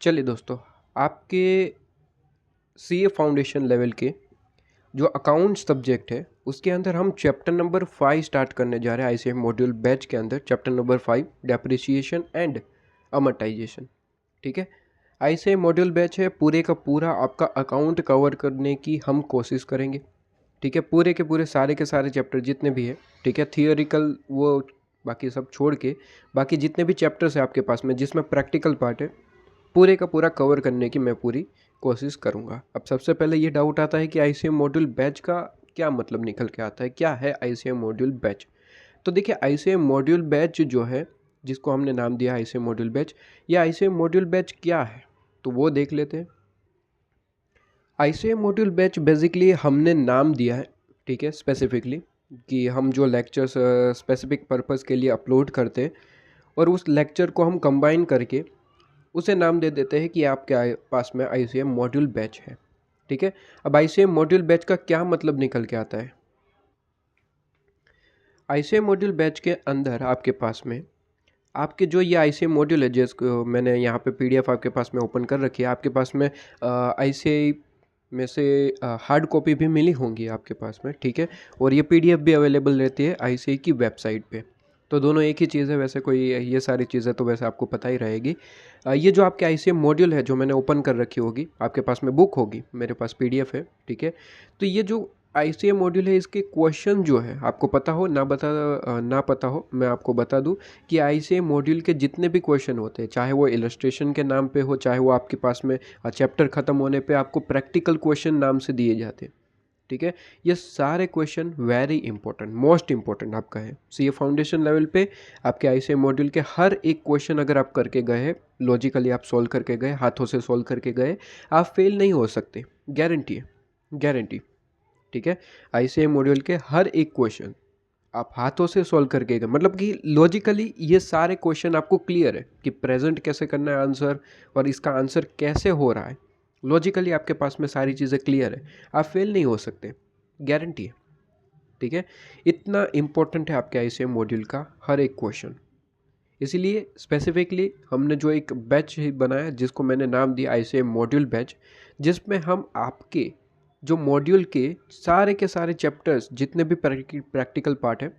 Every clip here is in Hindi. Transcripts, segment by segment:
चलिए दोस्तों, आपके सीए फाउंडेशन लेवल के जो अकाउंट सब्जेक्ट है उसके अंदर हम चैप्टर नंबर 5 स्टार्ट करने जा रहे हैं। आईसीएम मॉड्यूल बैच के अंदर चैप्टर नंबर 5 डेप्रिसिएशन एंड अमorटाइजेशन। ठीक है, आईसीएम मॉड्यूल बैच है, पूरे का पूरा आपका अकाउंट कवर करने की हम कोशिश करेंगे। ठीक है, पूरे के पूरे सारे के सारे चैप्टर जितने भी है, ठीक है, थियोरिकल वो बाकी सब छोड़ के बाकी जितने भी चैप्टर्स है आपके पास में जिसमें प्रैक्टिकल पार्ट है, पूरे का पूरा कवर करने की मैं पूरी कोशिश करूँगा। अब सबसे पहले ये डाउट आता है कि आईसीएम मॉड्यूल बैच का क्या मतलब निकल के आता है, क्या है आईसीएम मॉड्यूल बैच। तो देखिए, आईसीएम मॉड्यूल बैच जो है, जिसको हमने नाम दिया आईसीएम मॉड्यूल बैच, ये आईसीएम मॉड्यूल बैच क्या है तो वो देख लेते हैं। आईसीएम मॉड्यूल बैच बेसिकली हमने नाम दिया है, ठीक है, स्पेसिफिकली कि हम जो लेक्चर्स स्पेसिफिक पर्पज़ के लिए अपलोड करते हैं और उस लेक्चर को हम कंबाइन करके उसे नाम दे देते हैं कि आपके पास में आईसीएम मॉड्यूल बैच है। ठीक है, अब आईसीएम मॉड्यूल बैच का क्या मतलब निकल के आता है। आईसीएम मॉड्यूल बैच के अंदर आपके पास में आपके जो ये आईसीएम मॉड्यूल है, जिसको मैंने यहाँ पे पीडीएफ आपके पास में ओपन कर रखी है, आपके पास में आईसीआई में से हार्ड कॉपी भी मिली होंगी आपके पास में। ठीक है, और ये पीडीएफ भी अवेलेबल रहती है आईसीआई की वेबसाइट पे। तो दोनों एक ही चीज़ है, वैसे कोई ये सारी चीज़ें तो वैसे आपको पता ही रहेगी। ये जो आपके आईसीएम मॉड्यूल है जो मैंने ओपन कर रखी होगी, आपके पास में बुक होगी, मेरे पास पीडीएफ है। ठीक है, तो ये जो आईसीएम मॉड्यूल है इसके क्वेश्चन जो है, आपको पता हो ना पता हो, मैं आपको बता दूं कि आईसीएम मॉड्यूल के जितने भी क्वेश्चन होते हैं, चाहे वो इलस्ट्रेशन के नाम पे हो, चाहे वो आपके पास में चैप्टर ख़त्म होने पे आपको प्रैक्टिकल क्वेश्चन नाम से दिए जाते हैं। ठीक है, ये सारे question very important, most important आपका है सीए फाउंडेशन लेवल पे। आपके आईसीएम मॉड्यूल के हर एक क्वेश्चन अगर आप करके गए, लॉजिकली आप सॉल्व करके गए, हाथों से सॉल्व करके गए, आप फेल नहीं हो सकते, गारंटी है, गारंटी। ठीक है, आईसीएम मॉड्यूल के हर एक क्वेश्चन आप हाथों से सॉल्व करके गए, मतलब कि लॉजिकली ये सारे क्वेश्चन आपको क्लियर है कि प्रेजेंट कैसे करना है आंसर और इसका आंसर कैसे हो रहा है। लॉजिकली आपके पास में सारी चीज़ें क्लियर है, आप फेल नहीं हो सकते, गारंटी है। ठीक है, इतना इम्पोर्टेंट है आपके आईसीएम मॉड्यूल का हर एक क्वेश्चन। इसीलिए स्पेसिफिकली हमने जो एक बैच बनाया जिसको मैंने नाम दिया आईसीएम मॉड्यूल बैच, जिसमें हम आपके जो मॉड्यूल के सारे चैप्टर्स जितने भी प्रैक्टिकल पार्ट है,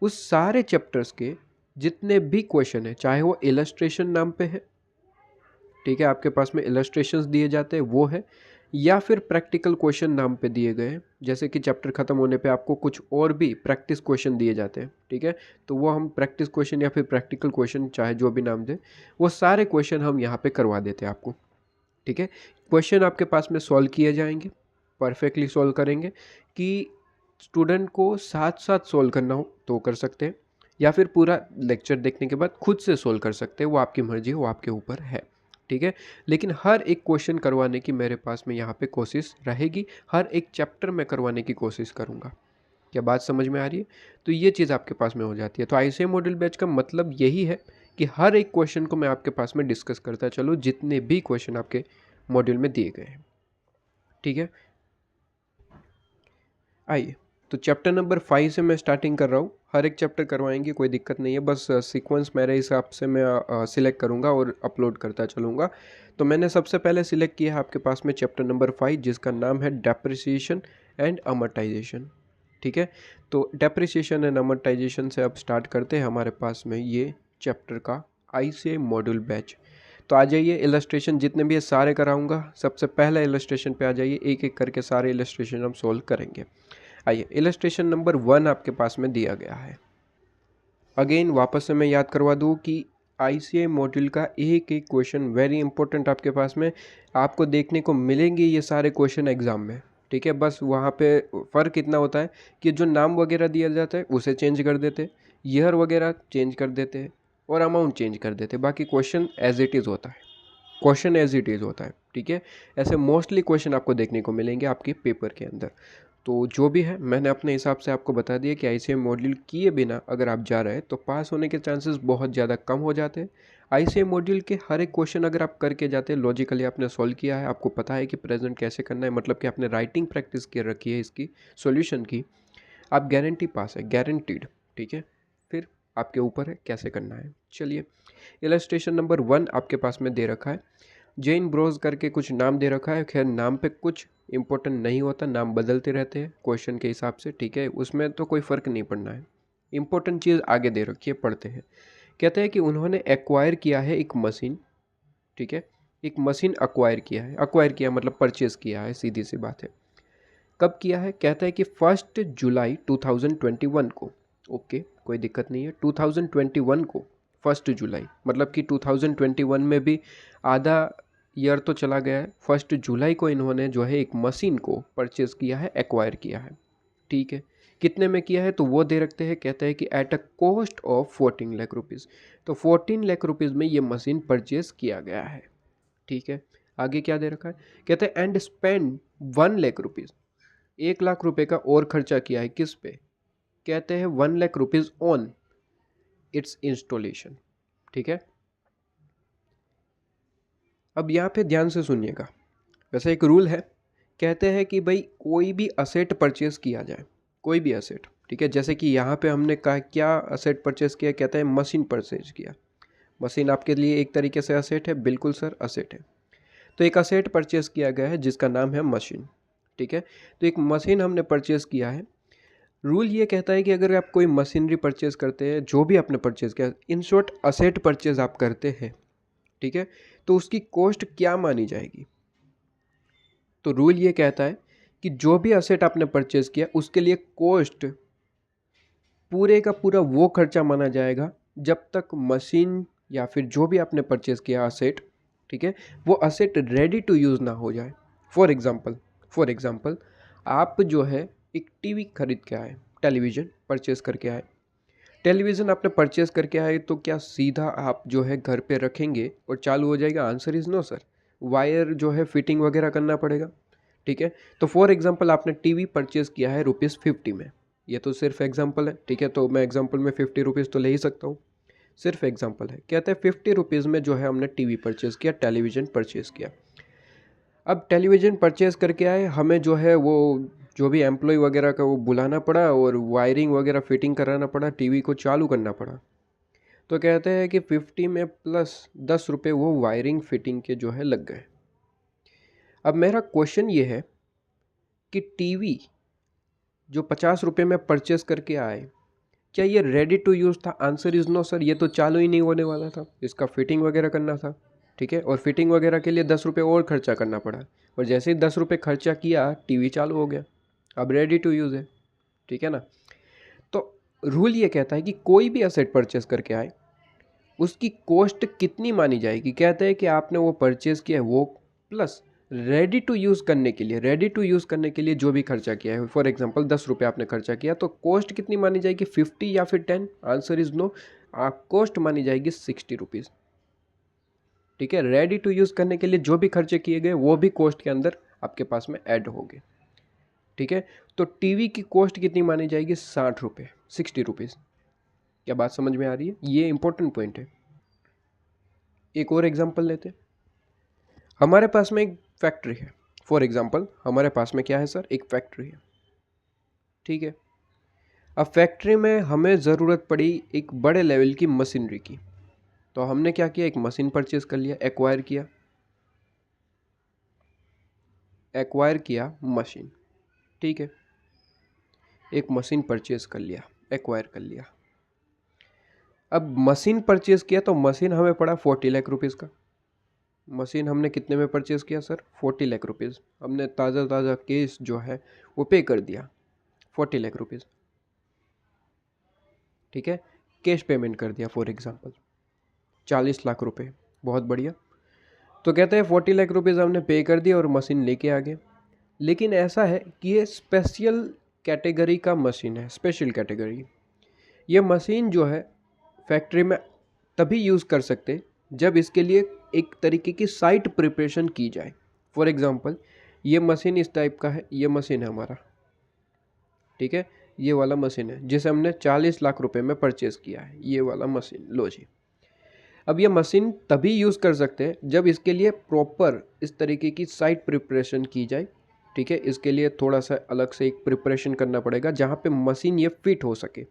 उस सारे चैप्टर्स के जितने भी क्वेश्चन है, चाहे वो इलस्ट्रेशन नाम पे है, ठीक है, आपके पास में इलस्ट्रेशंस दिए जाते हैं वो है, या फिर प्रैक्टिकल क्वेश्चन नाम पे दिए गए हैं, जैसे कि चैप्टर ख़त्म होने पे आपको कुछ और भी प्रैक्टिस क्वेश्चन दिए जाते हैं। ठीक है, तो वो हम प्रैक्टिस क्वेश्चन या फिर प्रैक्टिकल क्वेश्चन, चाहे जो भी नाम दें, वो सारे क्वेश्चन हम यहाँ पे करवा देते हैं आपको। ठीक है, क्वेश्चन आपके पास में सॉल्व किए जाएंगे, परफेक्टली सॉल्व करेंगे, कि स्टूडेंट को साथ साथ सॉल्व करना हो तो कर सकते हैं, या फिर पूरा लेक्चर देखने के बाद खुद से सॉल्व कर सकते हैं, वो आपकी मर्जी, वो आपके ऊपर है। ठीक है, लेकिन हर एक क्वेश्चन करवाने की मेरे पास में यहाँ पे कोशिश रहेगी, हर एक चैप्टर में करवाने की कोशिश करूँगा। क्या बात समझ में आ रही है। तो ये चीज़ आपके पास में हो जाती है। तो आईसीएम मॉड्यूल बैच का मतलब यही है कि हर एक क्वेश्चन को मैं आपके पास में डिस्कस करता चलूँ, जितने भी क्वेश्चन आपके मॉड्यूल में दिए गए हैं। ठीक है, आइए, तो चैप्टर नंबर 5 से मैं स्टार्टिंग कर रहा हूँ। हर एक चैप्टर करवाएंगे, कोई दिक्कत नहीं है, बस सीक्वेंस मेरे हिसाब से मैं सिलेक्ट करूँगा और अपलोड करता चलूँगा। तो मैंने सबसे पहले सिलेक्ट किया है आपके पास में चैप्टर नंबर 5, जिसका नाम है डेप्रिसिएशन एंड अमorटाइजेशन। ठीक है, तो डेप्रिसिएशन एंड अमorटाइजेशन से अब स्टार्ट करते हैं हमारे पास में ये चैप्टर का आईसीएम मॉड्यूल बैच। तो आ जाइए, इलस्ट्रेशन जितने भी है सारे कराऊंगा। सबसे पहले इलस्ट्रेशन पे आ जाइए, एक एक करके सारे इलस्ट्रेशन हम सोल्व करेंगे। आइए, इलस्ट्रेशन नंबर 1 आपके पास में दिया गया है। अगेन वापस से मैं याद करवा दूं कि आईसीए मॉड्यूल का एक एक क्वेश्चन वेरी इंपॉर्टेंट आपके पास में आपको देखने को मिलेंगे, ये सारे क्वेश्चन एग्जाम में। ठीक है, बस वहाँ पे फ़र्क इतना होता है कि जो नाम वगैरह दिया जाता है उसे चेंज कर देते, ईयर वगैरह चेंज कर देते और अमाउंट चेंज कर देते, बाकी क्वेश्चन एज इट इज़ होता है, क्वेश्चन एज इट इज़ होता है। ठीक है, ऐसे मोस्टली क्वेश्चन आपको देखने को मिलेंगे आपके पेपर के अंदर। तो जो भी है मैंने अपने हिसाब से आपको बता दिया कि आईसीएम मॉड्यूल किए बिना अगर आप जा रहे हैं तो पास होने के चांसेस बहुत ज़्यादा कम हो जाते हैं। आईसीएम मॉड्यूल के हर एक क्वेश्चन अगर आप करके जाते हैं, लॉजिकली आपने सॉल्व किया है, आपको पता है कि प्रेजेंट कैसे करना है, मतलब कि आपने राइटिंग प्रैक्टिस कर रखी है इसकी सॉल्यूशन की, आप गारंटी पास है, गारंटीड। ठीक है, फिर आपके ऊपर है कैसे करना है। चलिए, इलस्ट्रेशन नंबर 1 आपके पास में दे रखा है। जेन ब्रोज करके कुछ नाम दे रखा है। खैर नाम पे कुछ इंपॉर्टेंट नहीं होता, नाम बदलते रहते हैं क्वेश्चन के हिसाब से, ठीक है, उसमें तो कोई फ़र्क नहीं पड़ना है। इंपॉर्टेंट चीज़ आगे दे रखी है, पढ़ते हैं। कहते हैं कि उन्होंने एक्वायर किया है एक मशीन, ठीक है, एक मशीन अक्वायर किया है। अक्वायर किया मतलब परचेज़ किया है, सीधी सी बात है। कब किया है? कहता है कि 1 जुलाई 2021 को। ओके, कोई दिक्कत नहीं है। 2021 को 1 जुलाई मतलब कि 2021 में भी आधा ईयर तो चला गया है। 1 जुलाई को इन्होंने जो है एक मशीन को परचेज़ किया है, एक्वायर किया है, ठीक है। कितने में किया है तो वो दे रखते हैं। कहता है कि at a cost of 14 lakh rupees. तो 14 लाख रुपीज़ में ये मशीन परचेज़ किया गया है, ठीक है। आगे क्या दे रखा है? कहते हैं and spend 1 lakh rupees. 1 lakh रुपए का और खर्चा किया है किस पे? कहते हैं 1 lakh rupees on it's installation, ठीक है। अब यहाँ पे ध्यान से सुनिएगा। वैसे एक रूल है, कहते हैं कि भाई कोई भी असेट परचेज किया जाए, कोई भी असेट, ठीक है। जैसे कि यहाँ पे हमने कहा क्या असेट परचेज किया, कहते हैं मशीन परचेज किया। मशीन आपके लिए एक तरीके से असेट है, बिल्कुल सर असेट है। तो एक असेट परचेज किया गया है जिसका नाम है मशीन, ठीक है। तो एक मशीन हमने परचेज किया है। रूल ये कहता है कि अगर आप कोई मशीनरी परचेज करते हैं, जो भी आपने परचेज किया, इन शॉर्ट असेट परचेज आप करते हैं, ठीक है, तो उसकी कॉस्ट क्या मानी जाएगी? तो रूल ये कहता है कि जो भी असेट आपने परचेज किया उसके लिए कॉस्ट पूरे का पूरा वो खर्चा माना जाएगा जब तक मशीन या फिर जो भी आपने परचेज किया असेट, ठीक है, वो असेट रेडी टू यूज़ ना हो जाए। फॉर एग्जांपल आप जो है एक टीवी खरीद के आए, टेलीविज़न परचेज करके आए। टेलीविज़न आपने परचेज करके आए तो क्या सीधा आप जो है घर पे रखेंगे और चालू हो जाएगा? Answer is no sir. Wire जो है फिटिंग वगैरह करना पड़ेगा, ठीक है। तो फॉर एग्जांपल आपने टीवी परचेज किया है ₹50 में। ये तो सिर्फ एग्जांपल है, ठीक है, तो मैं एग्जांपल में ₹50 तो ले ही सकता हूँ, सिर्फ एग्जांपल है। कहते हैं ₹50 में जो है हमने टीवी परचेज़ किया, टेलीविज़न परचेज़ किया। अब टेलीविज़न परचेज़ करके आए, हमें जो है वो जो भी एम्प्लॉय वगैरह का वो बुलाना पड़ा और वायरिंग वगैरह फिटिंग कराना पड़ा, टीवी को चालू करना पड़ा। तो कहते हैं कि 50 में प्लस ₹10 वो वायरिंग फिटिंग के जो है लग गए। अब मेरा क्वेश्चन ये है कि टीवी जो ₹50 में परचेस करके आए, क्या ये रेडी टू यूज़ था? आंसर इज़ नो सर, ये तो चालू ही नहीं होने वाला था, इसका फिटिंग वगैरह करना था, ठीक है, और फिटिंग वगैरह के लिए ₹10 और खर्चा करना पड़ा, और जैसे ही ₹10 खर्चा किया टीवी चालू हो गया, अब रेडी टू यूज़ है, ठीक है ना। तो रूल ये कहता है कि कोई भी असेट परचेस करके आए उसकी कॉस्ट कितनी मानी जाएगी? कहते हैं कि आपने वो परचेज़ किया है वो प्लस रेडी टू यूज़ करने के लिए जो भी खर्चा किया है। फॉर एग्जांपल ₹10 आपने खर्चा किया तो कॉस्ट कितनी मानी जाएगी? 50 या फिर 10? Answer is no. कॉस्ट मानी जाएगी ₹60, ठीक है। रेडी टू यूज़ करने के लिए जो भी खर्चे किए गए वो भी कॉस्ट के अंदर आपके पास में ऐड होंगे, ठीक है। तो टीवी की कॉस्ट कितनी मानी जाएगी? ₹60, ₹60। क्या बात समझ में आ रही है? ये इंपॉर्टेंट पॉइंट है। एक और एग्जांपल लेते हैं। हमारे पास में एक फैक्ट्री है। फॉर एग्जांपल हमारे पास में क्या है सर? एक फैक्ट्री है, ठीक है। अब फैक्ट्री में हमें ज़रूरत पड़ी एक बड़े लेवल की मशीनरी की। तो हमने क्या किया? एक मशीन परचेज़ कर लिया, एक्वायर किया मशीन, ठीक है। एक मशीन परचेज़ कर लिया, एक्वायर कर लिया। अब मशीन परचेज़ किया तो मशीन हमें पड़ा 40 लाख रुपीज़ का। मशीन हमने कितने में परचेज़ किया सर? 40 लाख रुपीज़। हमने ताज़ा केस जो है वो पे कर दिया, 40 लाख रुपीज़, ठीक है। कैश पेमेंट कर दिया फॉर एग्जांपल 40 लाख रुपए, बहुत बढ़िया। तो कहते हैं 40 लाख रुपीज़ हमने पे कर दिया और मशीन लेके आ गए। लेकिन ऐसा है कि ये स्पेशल कैटेगरी का मशीन है, स्पेशल कैटेगरी। ये मशीन जो है फैक्ट्री में तभी यूज़ कर सकते जब इसके लिए एक तरीके की साइट प्रिपरेशन की जाए। फॉर एग्जांपल ये मशीन इस टाइप का है, ये मशीन है हमारा, ठीक है। ये वाला मशीन है जिसे हमने 40 लाख रुपए में परचेज़ किया है, ये वाला मशीन लो जी। अब ये मशीन तभी यूज़ कर सकते हैं जब इसके लिए प्रॉपर इस तरीके की साइट प्रिपरेशन की जाए, ठीक है। इसके लिए थोड़ा सा अलग से एक प्रिपरेशन करना पड़ेगा जहाँ पे मशीन ये फिट हो सके,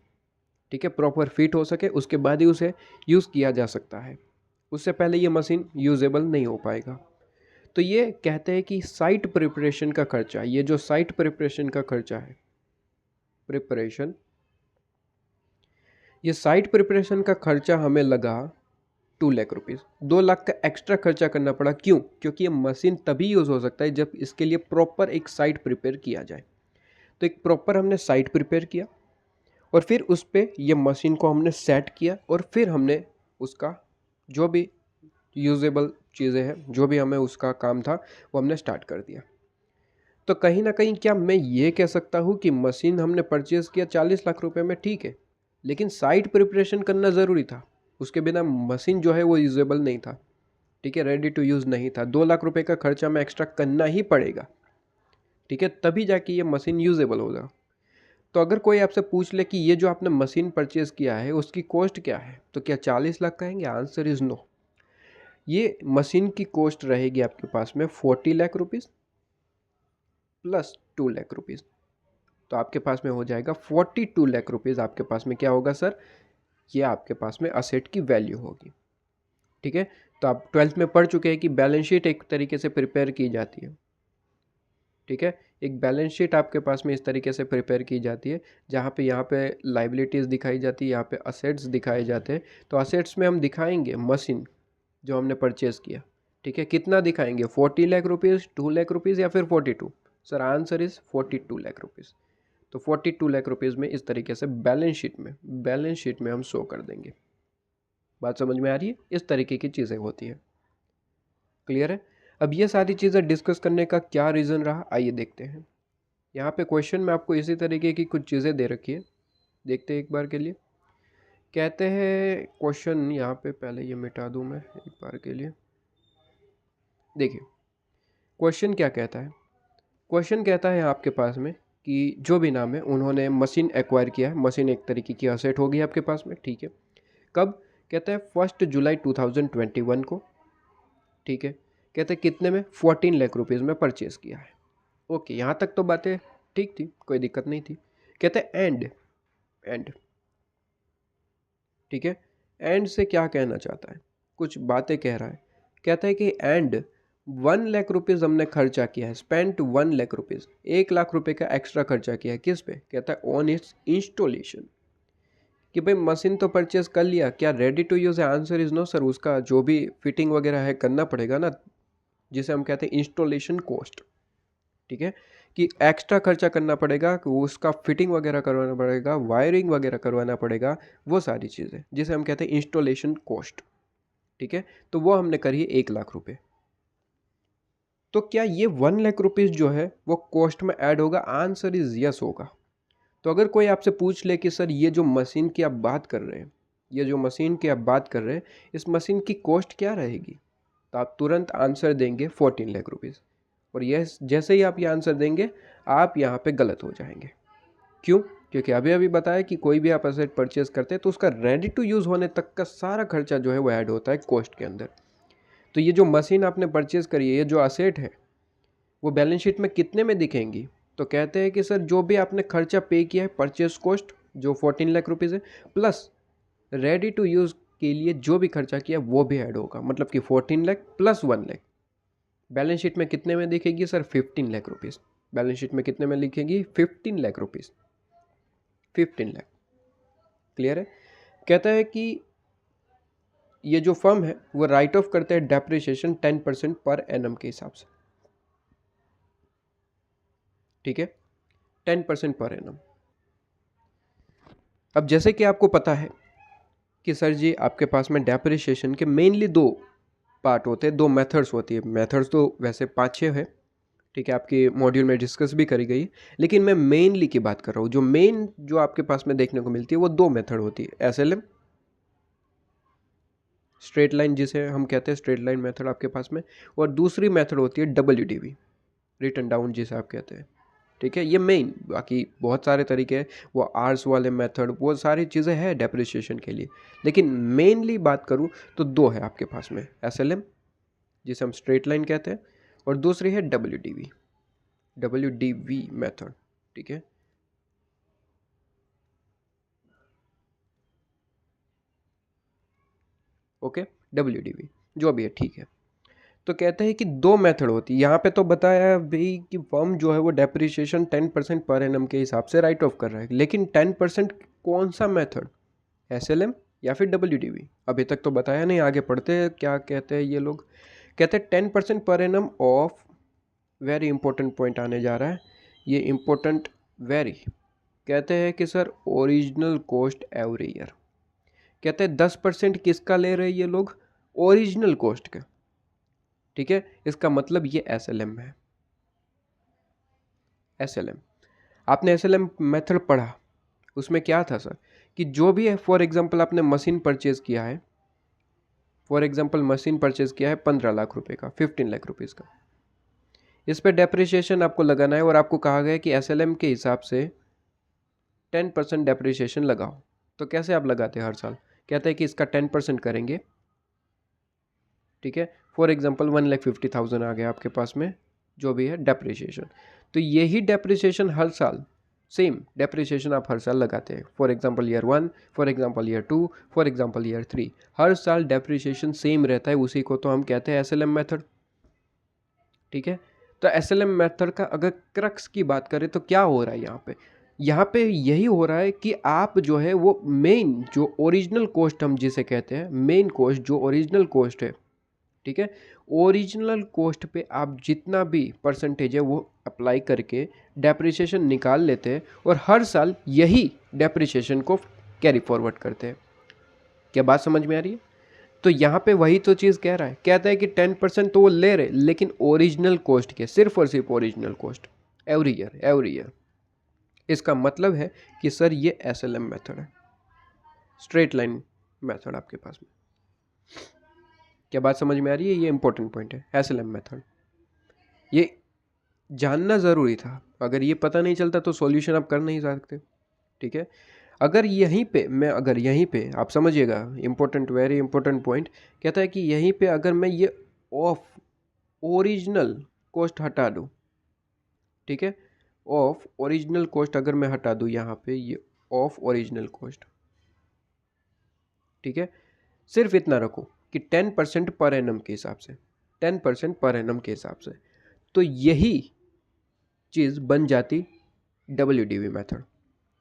ठीक है, प्रॉपर फिट हो सके, उसके बाद ही उसे यूज़ किया जा सकता है। उससे पहले ये मशीन यूजेबल नहीं हो पाएगा। तो ये कहते हैं कि साइट प्रिपरेशन का खर्चा, ये जो साइट प्रिपरेशन का खर्चा है, प्रिपरेशन, ये साइट प्रिपरेशन का खर्चा हमें लगा 2 लाख रुपीज़। 2 लाख का एक्स्ट्रा खर्चा करना पड़ा। क्यों? क्योंकि ये मशीन तभी यूज़ हो सकता है जब इसके लिए प्रॉपर एक साइट प्रिपेयर किया जाए। तो एक प्रॉपर हमने साइट प्रिपेयर किया और फिर उस पर ये मशीन को हमने सेट किया और फिर हमने उसका जो भी यूजेबल चीज़ें हैं, जो भी हमें उसका काम था, वो हमने स्टार्ट कर दिया। तो कहीं ना कहीं क्या मैं ये कह सकता हूँ कि मशीन हमने परचेज़ किया 40 लाख रुपए में, ठीक है, लेकिन साइट प्रिपरेशन करना ज़रूरी था। उसके बिना मशीन जो है वो यूजेबल नहीं था, ठीक है, रेडी टू यूज़ नहीं था। 2 लाख रुपए का खर्चा हमें एक्स्ट्रा करना ही पड़ेगा, ठीक है, तभी जाके ये मशीन यूजेबल होगा। तो अगर कोई आपसे पूछ ले कि ये जो आपने मशीन परचेज़ किया है उसकी कॉस्ट क्या है, तो क्या 40 लाख कहेंगे? Answer is no. ये मशीन की कॉस्ट रहेगी आपके पास में 40 lakh rupees plus 2 lakh rupees. तो आपके पास में हो जाएगा 42 लाख रुपीज़। आपके पास में क्या होगा सर? ये आपके पास में असेट की वैल्यू होगी, ठीक है। तो आप 12th में पढ़ चुके हैं कि बैलेंस शीट एक तरीके से प्रिपेयर की जाती है, ठीक है। एक बैलेंस शीट आपके पास में इस तरीके से प्रिपेयर की जाती है, जहाँ पे यहाँ पे लाइबिलिटीज़ दिखाई जाती है, यहाँ पे असेट्स दिखाए जाते हैं। तो असेट्स में हम दिखाएंगे मशीन जो हमने परचेज़ किया, ठीक है। कितना दिखाएंगे? 40 लाख रुपीज़, 2 लाख रुपीज़ या फिर 42? Sir answer is 42 lakh rupees. तो 42 लाख रुपीज़ में इस तरीके से बैलेंस शीट में हम शो कर देंगे। बात समझ में आ रही है? इस तरीके की चीज़ें होती है। क्लियर है? अब ये सारी चीज़ें डिस्कस करने का क्या रीज़न रहा, आइए देखते हैं। यहाँ पे क्वेश्चन में आपको इसी तरीके की कुछ चीज़ें दे रखी है, देखते हैं एक बार के लिए। कहते हैं क्वेश्चन, यहाँ पे पहले ये मिटा दूँ मैं एक बार के लिए। देखिए क्वेश्चन क्या कहता है। क्वेश्चन कहता है आपके पास में कि जो भी नाम है उन्होंने मशीन एक्वायर किया है। मशीन एक तरीके की असेट होगी आपके पास में, ठीक है। कब? कहता है 1 जुलाई 2021 को, ठीक है। कहते हैं कितने में? 14 लाख रुपीज़ में परचेज़ किया है। ओके, यहाँ तक तो बातें ठीक थी, कोई दिक्कत नहीं थी। कहते हैं एंड, ठीक है। एंड से क्या कहना चाहता है? कुछ बातें कह रहा है। कहता है कि एंड 1 लाख रुपीज़ हमने खर्चा किया है, स्पेंट 1 लाख रुपीज़, 1 लाख रुपए का एक्स्ट्रा खर्चा किया है। किस पे? कहता है ऑन इट्स इंस्टॉलेशन। कि भाई मशीन तो परचेज कर लिया, क्या रेडी टू यूज़ है? Answer is no sir. उसका जो भी फिटिंग वगैरह है करना पड़ेगा ना, जिसे हम कहते हैं इंस्टॉलेशन कॉस्ट, ठीक है। कि एक्स्ट्रा खर्चा करना पड़ेगा, कि उसका फिटिंग वगैरह करवाना पड़ेगा, वायरिंग वगैरह करवाना पड़ेगा, वो सारी चीज़ें जिसे हम कहते हैं इंस्टॉलेशन कॉस्ट, ठीक है। तो वो हमने करी है 1 लाख रुपए। तो क्या ये 1 लाख रुपीज़ जो है वो कॉस्ट में ऐड होगा? आंसर इज यस होगा। तो अगर कोई आपसे पूछ ले कि सर ये जो मशीन की आप बात कर रहे हैं, ये जो मशीन की आप बात कर रहे हैं, इस मशीन की कॉस्ट क्या रहेगी, तो आप तुरंत आंसर देंगे 14 लाख रुपीज़। और यस, जैसे ही आप ये आंसर देंगे आप यहाँ पे गलत हो जाएंगे। क्यों? क्योंकि अभी अभी बताया कि कोई भी आप एसेट परचेज करते हैं तो उसका रेडी टू यूज़ होने तक का सारा खर्चा जो है वो ऐड होता है कॉस्ट के अंदर। तो ये जो मशीन आपने परचेज करी है, ये जो असेट है, वो बैलेंस शीट में कितने में दिखेंगी? तो कहते हैं कि सर जो भी आपने खर्चा पे किया है, परचेज कॉस्ट जो 14 लाख रुपीज़ है, प्लस रेडी टू यूज़ के लिए जो भी खर्चा किया वो भी ऐड होगा। मतलब कि 14 lakh plus 1 lakh balance sheet में कितने में दिखेगी sir? 15 lakh rupees. Balance sheet में कितने में लिखेगी? 15 लाख रुपीज़, 15 लाख। क्लियर है? कहता है कि ये जो फर्म है वो राइट ऑफ करते हैं डेप्रिसिएशन 10% पर एनम के हिसाब से, ठीक है, 10% पर एनम। अब जैसे कि आपको पता है कि सर जी आपके पास में डेप्रिसिएशन के मेनली 2 पार्ट होते हैं, 2 मेथड्स होती है। मेथड्स तो वैसे 5-6 है, ठीक है, आपके मॉड्यूल में डिस्कस भी करी गई, लेकिन मैं मेनली की बात कर रहा हूँ। जो मेन जो आपके पास में देखने को मिलती है वो 2 मेथड होती है। एसएलएम, स्ट्रेट लाइन, जिसे हम कहते हैं स्ट्रेट लाइन मेथड आपके पास में, और दूसरी मेथड होती है डब्ल्यूडीवी, रिटन डाउन जिसे आप कहते हैं, ठीक है। ये मेन, बाकी बहुत सारे तरीके हैं, वो आर्स वाले मेथड, वो सारी चीज़ें हैं डेप्रिसिएशन के लिए, लेकिन मेनली बात करूँ तो 2 है आपके पास में। एसएलएम जिसे हम स्ट्रेट लाइन कहते हैं, और दूसरी है डब्ल्यूडीवी मेथड, ठीक है। ओके, WDV जो भी है, ठीक है। तो कहते हैं कि दो मेथड होती है यहाँ पे, तो बताया भाई कि फर्म जो है वो डेप्रिसिएशन 10% पर एनम के हिसाब से राइट ऑफ कर रहा है, लेकिन 10% कौन सा मेथड, SLM या फिर WDV, अभी तक तो बताया नहीं। आगे पढ़ते हैं क्या कहते हैं ये लोग। कहते हैं 10% per annum of, very important point आने जा रहा है ये, इंपॉर्टेंट वेरी। कहते हैं कि sir original cost every year. कहते हैं 10% किसका ले रहे हैं ये लोग, ओरिजिनल कॉस्ट का, ठीक है। इसका मतलब ये SLM है। SLM, आपने SLM मेथड पढ़ा, उसमें क्या था सर कि जो भी है, फॉर एग्जांपल आपने मशीन परचेज किया है, फॉर एग्जांपल मशीन परचेज किया है 15 लाख रुपए का, 15 लाख रुपीज़ का, इस पे डेप्रिसिएशन आपको लगाना है और आपको कहा गया है कि SLM के हिसाब से 10% डेप्रिसिएशन लगाओ। तो कैसे आप लगाते हैं हर साल, कहते हैं कि इसका 10% करेंगे, ठीक है। फॉर एग्जांपल 1,50,000 आ गया आपके पास में जो भी है डेप्रिसिएशन, तो यही डेप्रिसिएशन हर साल, सेम डेप्रिसिएशन आप हर साल लगाते हैं। For example year 1, for example year 2, for example year 3, हर साल डेप्रिसिएशन सेम रहता है, उसी को तो हम कहते हैं SLM मेथड, ठीक है। तो SLM मेथड का अगर क्रक्स की बात करें तो क्या हो रहा है यहाँ पे यही हो रहा है कि आप जो है वो मेन जो ओरिजिनल कॉस्ट हम जिसे कहते हैं, मेन कॉस्ट जो ओरिजिनल कॉस्ट है, ठीक है, ओरिजिनल कॉस्ट पे आप जितना भी परसेंटेज है वो अप्लाई करके डेप्रिसिएशन निकाल लेते हैं और हर साल यही डेप्रिसिएशन को कैरी फॉरवर्ड करते हैं। क्या बात समझ में आ रही है? तो यहाँ पे वही तो चीज़ कह रहा है, कहता है कि 10% तो वो ले रहे, लेकिन ओरिजिनल कॉस्ट के, सिर्फ और सिर्फ ओरिजिनल कॉस्ट एवरी ईयर। इसका मतलब है कि सर ये SLM मेथड है, स्ट्रेट लाइन मेथड आपके पास में। क्या बात समझ में आ रही है? ये इंपॉर्टेंट पॉइंट है, SLM मेथड, ये जानना ज़रूरी था। अगर ये पता नहीं चलता तो सॉल्यूशन आप कर नहीं सकते, ठीक है। अगर यहीं पे आप समझिएगा, इंपॉर्टेंट, वेरी इंपॉर्टेंट पॉइंट, कहता है कि यहीं पे अगर मैं ये ऑफ ओरिजिनल कॉस्ट हटा दूँ, ठीक है, ऑफ ओरिजिनल कॉस्ट अगर मैं हटा दूँ यहाँ पे, ये ऑफ ओरिजिनल कॉस्ट, ठीक है, सिर्फ इतना रखो कि 10% पर एनम के हिसाब से, 10% पर एनम के हिसाब से, तो यही चीज़ बन जाती WDV मेथड।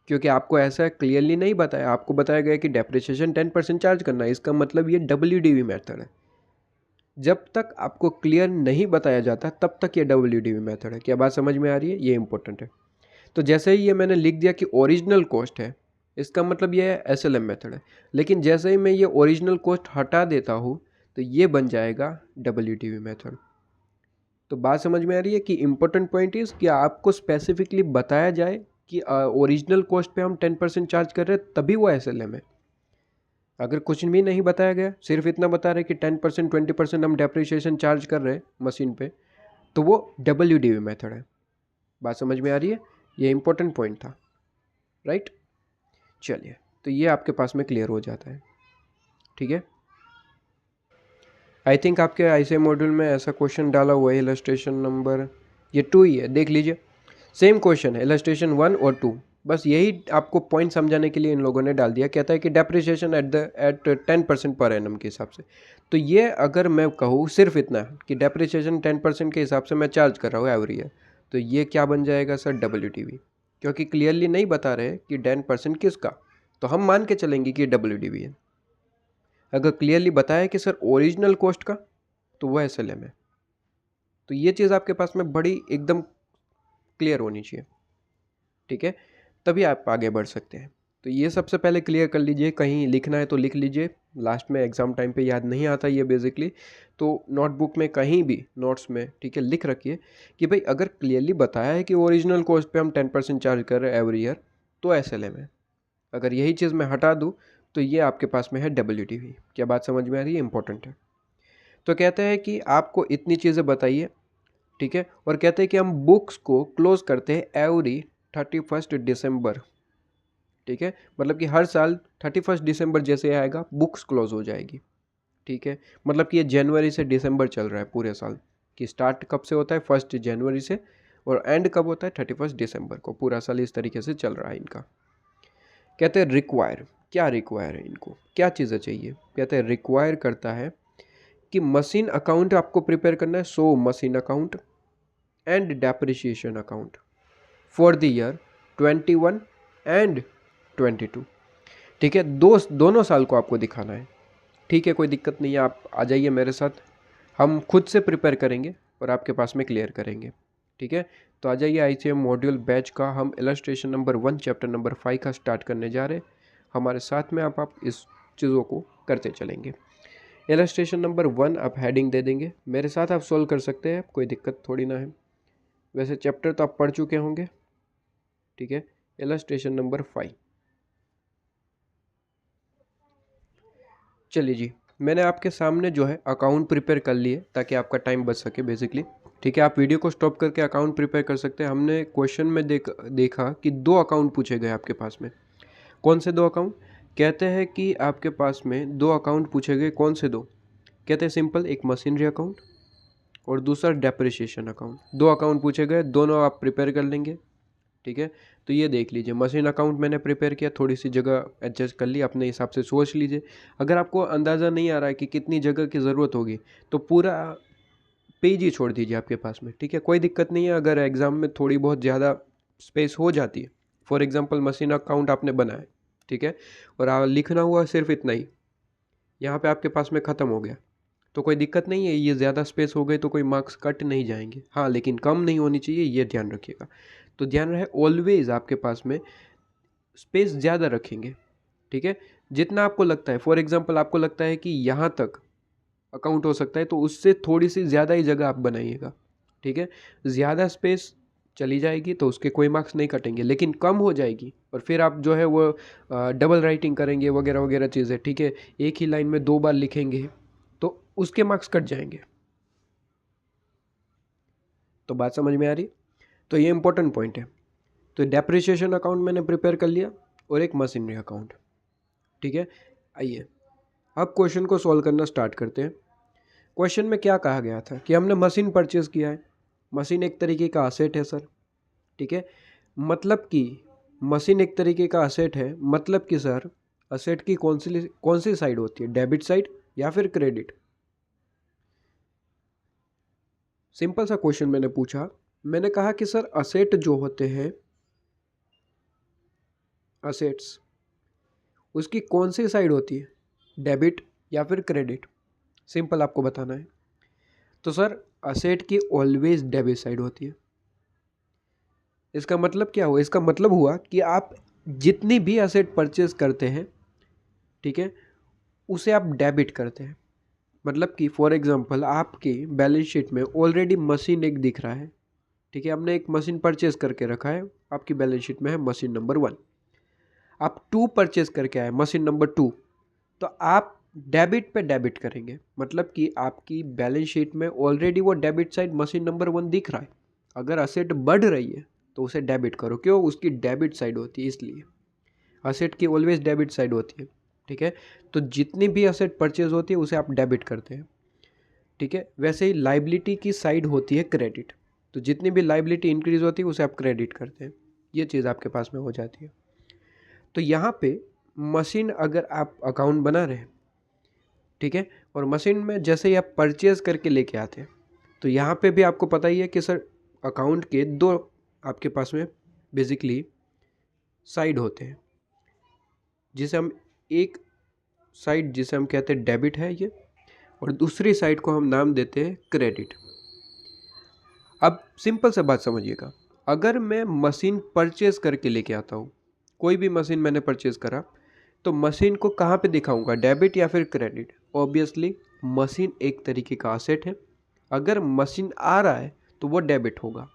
क्योंकि आपको ऐसा क्लियरली नहीं बताया, आपको बताया गया कि डेप्रिसिएशन 10% चार्ज करना है, इसका मतलब ये WDV मेथड है। जब तक आपको क्लियर नहीं बताया जाता तब तक ये WDV मेथड है। क्या बात समझ में आ रही है? ये इंपॉर्टेंट है। तो जैसे ही ये मैंने लिख दिया कि ओरिजिनल कॉस्ट है, इसका मतलब ये SLM मेथड है, लेकिन जैसे ही मैं ये ओरिजिनल कॉस्ट हटा देता हूँ तो ये बन जाएगा WDV मेथड। तो बात समझ में आ रही है कि इंपॉर्टेंट पॉइंट इज़ कि आपको स्पेसिफिकली बताया जाए कि ओरिजिनल कॉस्ट पे हम 10% चार्ज कर रहे हैं तभी वो SLM है। अगर कुछ भी नहीं बताया गया, सिर्फ इतना बता रहे कि 10% 20% हम डेप्रिसिएशन चार्ज कर रहे हैं मशीन पे, तो वो WDV मेथड है। बात समझ में आ रही है? ये इंपॉर्टेंट पॉइंट था, राइट। चलिए, तो ये आपके पास में क्लियर हो जाता है, ठीक है। आई थिंक आपके ICA मॉड्यूल में ऐसा क्वेश्चन डाला हुआ है, इलस्ट्रेशन नंबर ये 2 ही है, देख लीजिए, सेम क्वेश्चन है, इलस्ट्रेशन 1 और 2, बस यही आपको पॉइंट समझाने के लिए इन लोगों ने डाल दिया। कहता है कि डेप्रिसिएशन एट 10% पर एनम के हिसाब से। तो ये अगर मैं कहूँ सिर्फ इतना कि डेप्रिसिएशन 10% के हिसाब से मैं चार्ज कर रहा हूँ एवरी ईयर, तो ये क्या बन जाएगा सर? WDV। क्योंकि क्लियरली नहीं बता रहे कि 10% किसका, तो हम मान के चलेंगे कि WDV है। अगर क्लियरली बताया कि सर ओरिजिनल कॉस्ट का, तो वह SLM है। तो ये चीज़ आपके पास में बड़ी एकदम क्लियर होनी चाहिए, ठीक है, तभी आप आगे बढ़ सकते हैं। तो ये सबसे पहले क्लियर कर लीजिए, कहीं लिखना है तो लिख लीजिए, लास्ट में एग्ज़ाम टाइम पे याद नहीं आता ये बेसिकली, तो नोटबुक में कहीं भी नोट्स में, ठीक है, लिख रखिए कि भाई अगर क्लियरली बताया है कि ओरिजिनल कॉस्ट पे हम 10% चार्ज कर रहे हैं एवरी ईयर, तो SLM है। अगर यही चीज़ मैं हटा दूँ तो ये आपके पास में है WDV। क्या बात समझ में आ रही है? इंपॉर्टेंट है। तो कहते हैं कि आपको इतनी चीज़ें बताइए, ठीक है, और कहते हैं कि हम बुक्स को क्लोज करते हैं एवरी 31 दिसंबर, ठीक है, मतलब कि हर साल 31 दिसंबर जैसे आएगा बुक्स क्लोज हो जाएगी, ठीक है। मतलब कि ये जनवरी से दिसंबर चल रहा है पूरे साल, कि स्टार्ट कब से होता है 1 जनवरी से और एंड कब होता है 31 दिसंबर को, पूरा साल इस तरीके से चल रहा है इनका। कहते हैं रिक्वायर, क्या रिक्वायर है, इनको क्या चीज़ें चाहिए। कहते हैं रिक्वायर करता है कि मशीन अकाउंट आपको प्रिपेयर करना है, so machine account and depreciation account for the year 21 and 22। ठीक है, दोनों साल को आपको दिखाना है। ठीक है, कोई दिक्कत नहीं है, आप आ जाइए मेरे साथ, हम खुद से प्रिपेयर करेंगे और आपके पास में क्लियर करेंगे। ठीक है, तो आ जाइए ICM मॉड्यूल बैच का हम इलस्ट्रेशन नंबर 1 चैप्टर नंबर 5 का स्टार्ट करने जा रहे हैं। हमारे साथ में आप इस चीज़ों को करते चलेंगे। इलस्ट्रेशन नंबर 1 आप हेडिंग दे देंगे, मेरे साथ आप सोल्व कर सकते हैं, कोई दिक्कत थोड़ी ना है। वैसे चैप्टर तो आप पढ़ चुके होंगे। ठीक है, इलस्ट्रेशन नंबर 5। चलिए जी, मैंने आपके सामने जो है अकाउंट प्रिपेयर कर लिए ताकि आपका टाइम बच सके बेसिकली। ठीक है, आप वीडियो को स्टॉप करके अकाउंट प्रिपेयर कर सकते हैं। हमने क्वेश्चन में देखा कि 2 अकाउंट पूछे गए आपके पास में। कौन से 2 अकाउंट? कहते हैं कि आपके पास में 2 अकाउंट पूछे गए। कौन से 2? कहते हैं सिंपल, एक मशीनरी अकाउंट और दूसरा डेप्रिसिएशन अकाउंट। 2 अकाउंट पूछे गए, दोनों आप प्रिपेयर कर लेंगे। ठीक है, तो ये देख लीजिए, मशीन अकाउंट मैंने प्रिपेयर किया, थोड़ी सी जगह एडजस्ट कर ली, अपने हिसाब से सोच लीजिए। अगर आपको अंदाज़ा नहीं आ रहा है कि कितनी जगह की ज़रूरत होगी तो पूरा पेज ही छोड़ दीजिए आपके पास में। ठीक है, कोई दिक्कत नहीं है अगर एग्ज़ाम में थोड़ी बहुत ज़्यादा स्पेस हो जाती है। फॉर एग्ज़ाम्पल मशीन अकाउंट आपने बनाया, ठीक है, और लिखना हुआ सिर्फ इतना ही, यहाँ पे आपके पास में ख़त्म हो गया, तो कोई दिक्कत नहीं है। ये ज़्यादा स्पेस हो गई तो कोई मार्क्स कट नहीं जाएंगे, हाँ, लेकिन कम नहीं होनी चाहिए, ये ध्यान रखिएगा। तो ध्यान रहे ऑलवेज़ आपके पास में स्पेस ज़्यादा रखेंगे। ठीक है, जितना आपको लगता है, फॉर एग्जांपल आपको लगता है कि यहाँ तक अकाउंट हो सकता है तो उससे थोड़ी सी ज़्यादा ही जगह आप बनाइएगा। ठीक है, ज़्यादा स्पेस चली जाएगी तो उसके कोई मार्क्स नहीं कटेंगे, लेकिन कम हो जाएगी और फिर आप जो है वो डबल राइटिंग करेंगे वगैरह वगैरह चीज़ें। ठीक है, एक ही लाइन में 2 बार लिखेंगे तो उसके मार्क्स कट जाएंगे। तो बात समझ में आ रही? तो ये इंपॉर्टेंट पॉइंट है। तो डेप्रिसिएशन अकाउंट मैंने प्रिपेयर कर लिया और एक मशीनरी अकाउंट। ठीक है, आइए अब क्वेश्चन को सॉल्व करना स्टार्ट करते हैं। क्वेश्चन में क्या कहा गया था कि हमने मशीन परचेज किया है। मशीन एक तरीके का असेट है सर। ठीक है, मतलब कि मशीन एक तरीके का असेट है, मतलब कि सर असेट की कौन सी साइड होती है, डेबिट साइड या फिर क्रेडिट? सिंपल सा क्वेश्चन मैंने पूछा। मैंने कहा कि सर असेट जो होते हैं, असेट्स, उसकी कौन सी साइड होती है, डेबिट या फिर क्रेडिट? सिंपल आपको बताना है। तो सर असेट की ऑलवेज डेबिट साइड होती है। इसका मतलब क्या हुआ? इसका मतलब हुआ कि आप जितनी भी असेट परचेज करते हैं, ठीक है, उसे आप डेबिट करते हैं। मतलब कि फॉर एग्जांपल आपकी बैलेंस शीट में ऑलरेडी मशीन एक दिख रहा है। ठीक है, आपने एक मशीन परचेज करके रखा है, आपकी बैलेंस शीट में है मशीन नंबर 1। आप 2 परचेज करके आए, मशीन नंबर 2, तो आप डेबिट पे डेबिट करेंगे। मतलब कि आपकी बैलेंस शीट में ऑलरेडी वो डेबिट साइड मशीन नंबर 1 दिख रहा है। अगर असेट बढ़ रही है तो उसे डेबिट करो, क्यों? उसकी डेबिट साइड होती है, इसलिए असेट की ऑलवेज डेबिट साइड होती है। ठीक है, तो जितनी भी असेट परचेज होती है उसे आप डेबिट करते हैं। ठीक है, वैसे ही लाइबिलिटी की साइड होती है क्रेडिट। तो जितनी भी लाइबिलिटी इंक्रीज होती है उसे आप क्रेडिट करते हैं। ये चीज़ आपके पास में हो जाती है। तो यहाँ पे मशीन अगर आप अकाउंट बना रहे हैं, ठीक है, और मशीन में जैसे ही आप परचेज करके लेके आते हैं, तो यहाँ पे भी आपको पता ही है कि सर अकाउंट के 2 आपके पास में बेसिकली साइड होते हैं, जिसे हम एक साइड जिसे हम कहते हैं डेबिट है ये, और दूसरी साइड को हम नाम देते हैं क्रेडिट। अब सिंपल सा बात समझिएगा, अगर मैं मशीन परचेज करके लेके आता हूँ, कोई भी मशीन मैंने परचेज करा, तो मशीन को कहाँ पे दिखाऊंगा, डेबिट या फिर क्रेडिट? ऑब्वियसली मशीन एक तरीके का असेट है, अगर मशीन आ रहा है तो वो डेबिट होगा।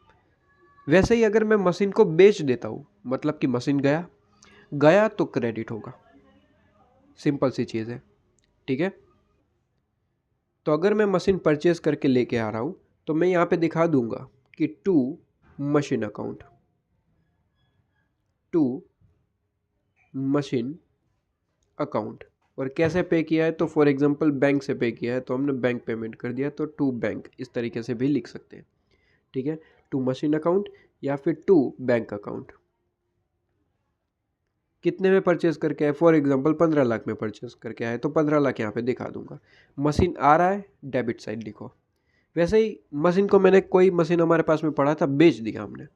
वैसे ही अगर मैं मशीन को बेच देता हूँ, मतलब कि मशीन गया गया तो क्रेडिट होगा। सिंपल सी चीज़ है। ठीक है, तो अगर मैं मशीन परचेज करके लेके आ रहा हूँ तो मैं यहाँ पे दिखा दूंगा कि to machine account, to machine account. और कैसे पे किया है? तो फॉर एग्जांपल बैंक से पे किया है तो हमने बैंक पेमेंट कर दिया, तो टू बैंक, इस तरीके से भी लिख सकते हैं। ठीक है, टू मशीन अकाउंट या फिर टू बैंक अकाउंट, कितने में परचेस करके आए, फॉर एग्जांपल 15 लाख में परचेस करके आए तो 15 लाख यहाँ पे दिखा दूंगा। मशीन आ रहा है, डेबिट साइड लिखो। वैसे ही मशीन को मैंने, कोई मशीन हमारे पास में पड़ा था, बेच दिया हमने,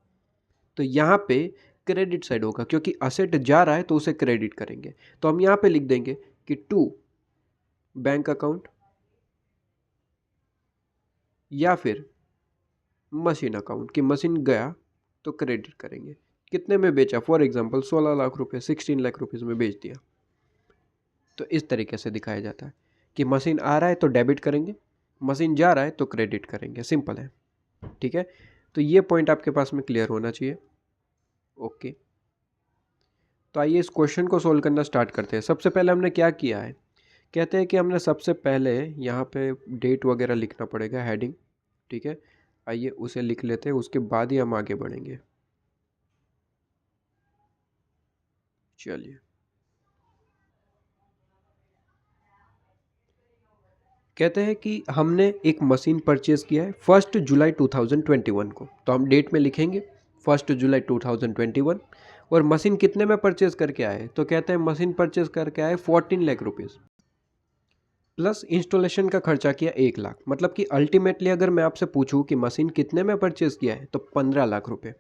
तो यहाँ पे क्रेडिट साइड होगा, क्योंकि असेट जा रहा है तो उसे क्रेडिट करेंगे। तो हम यहाँ पे लिख देंगे कि टू बैंक अकाउंट या फिर मशीन अकाउंट, कि मशीन गया तो क्रेडिट करेंगे। कितने में बेचा, फॉर एग्जांपल 16 लाख रुपए, 16 लाख रुपीज़ में बेच दिया। तो इस तरीके से दिखाया जाता है कि मशीन आ रहा है तो डेबिट करेंगे, मशीन जा रहा है तो क्रेडिट करेंगे, सिंपल है। ठीक है, तो ये पॉइंट आपके पास में क्लियर होना चाहिए। ओके, तो आइए इस क्वेश्चन को सोल्व करना स्टार्ट करते हैं। सबसे पहले हमने क्या किया है, कहते हैं कि हमने सबसे पहले यहाँ पे डेट वगैरह लिखना पड़ेगा, हेडिंग। ठीक है, आइए उसे लिख लेते हैं, उसके बाद ही हम आगे बढ़ेंगे। चलिए, कहते हैं कि हमने एक मशीन परचेज किया है 1 जुलाई 2021 को, तो हम डेट में लिखेंगे 1 जुलाई 2021। और मशीन कितने में परचेज करके आए, तो कहते हैं मशीन परचेज करके आए 14 लाख रुपीज़, प्लस इंस्टॉलेशन का खर्चा किया 1 लाख। मतलब कि अल्टीमेटली अगर मैं आपसे पूछूं कि मशीन कितने में परचेज किया है, तो 15 लाख रुपए।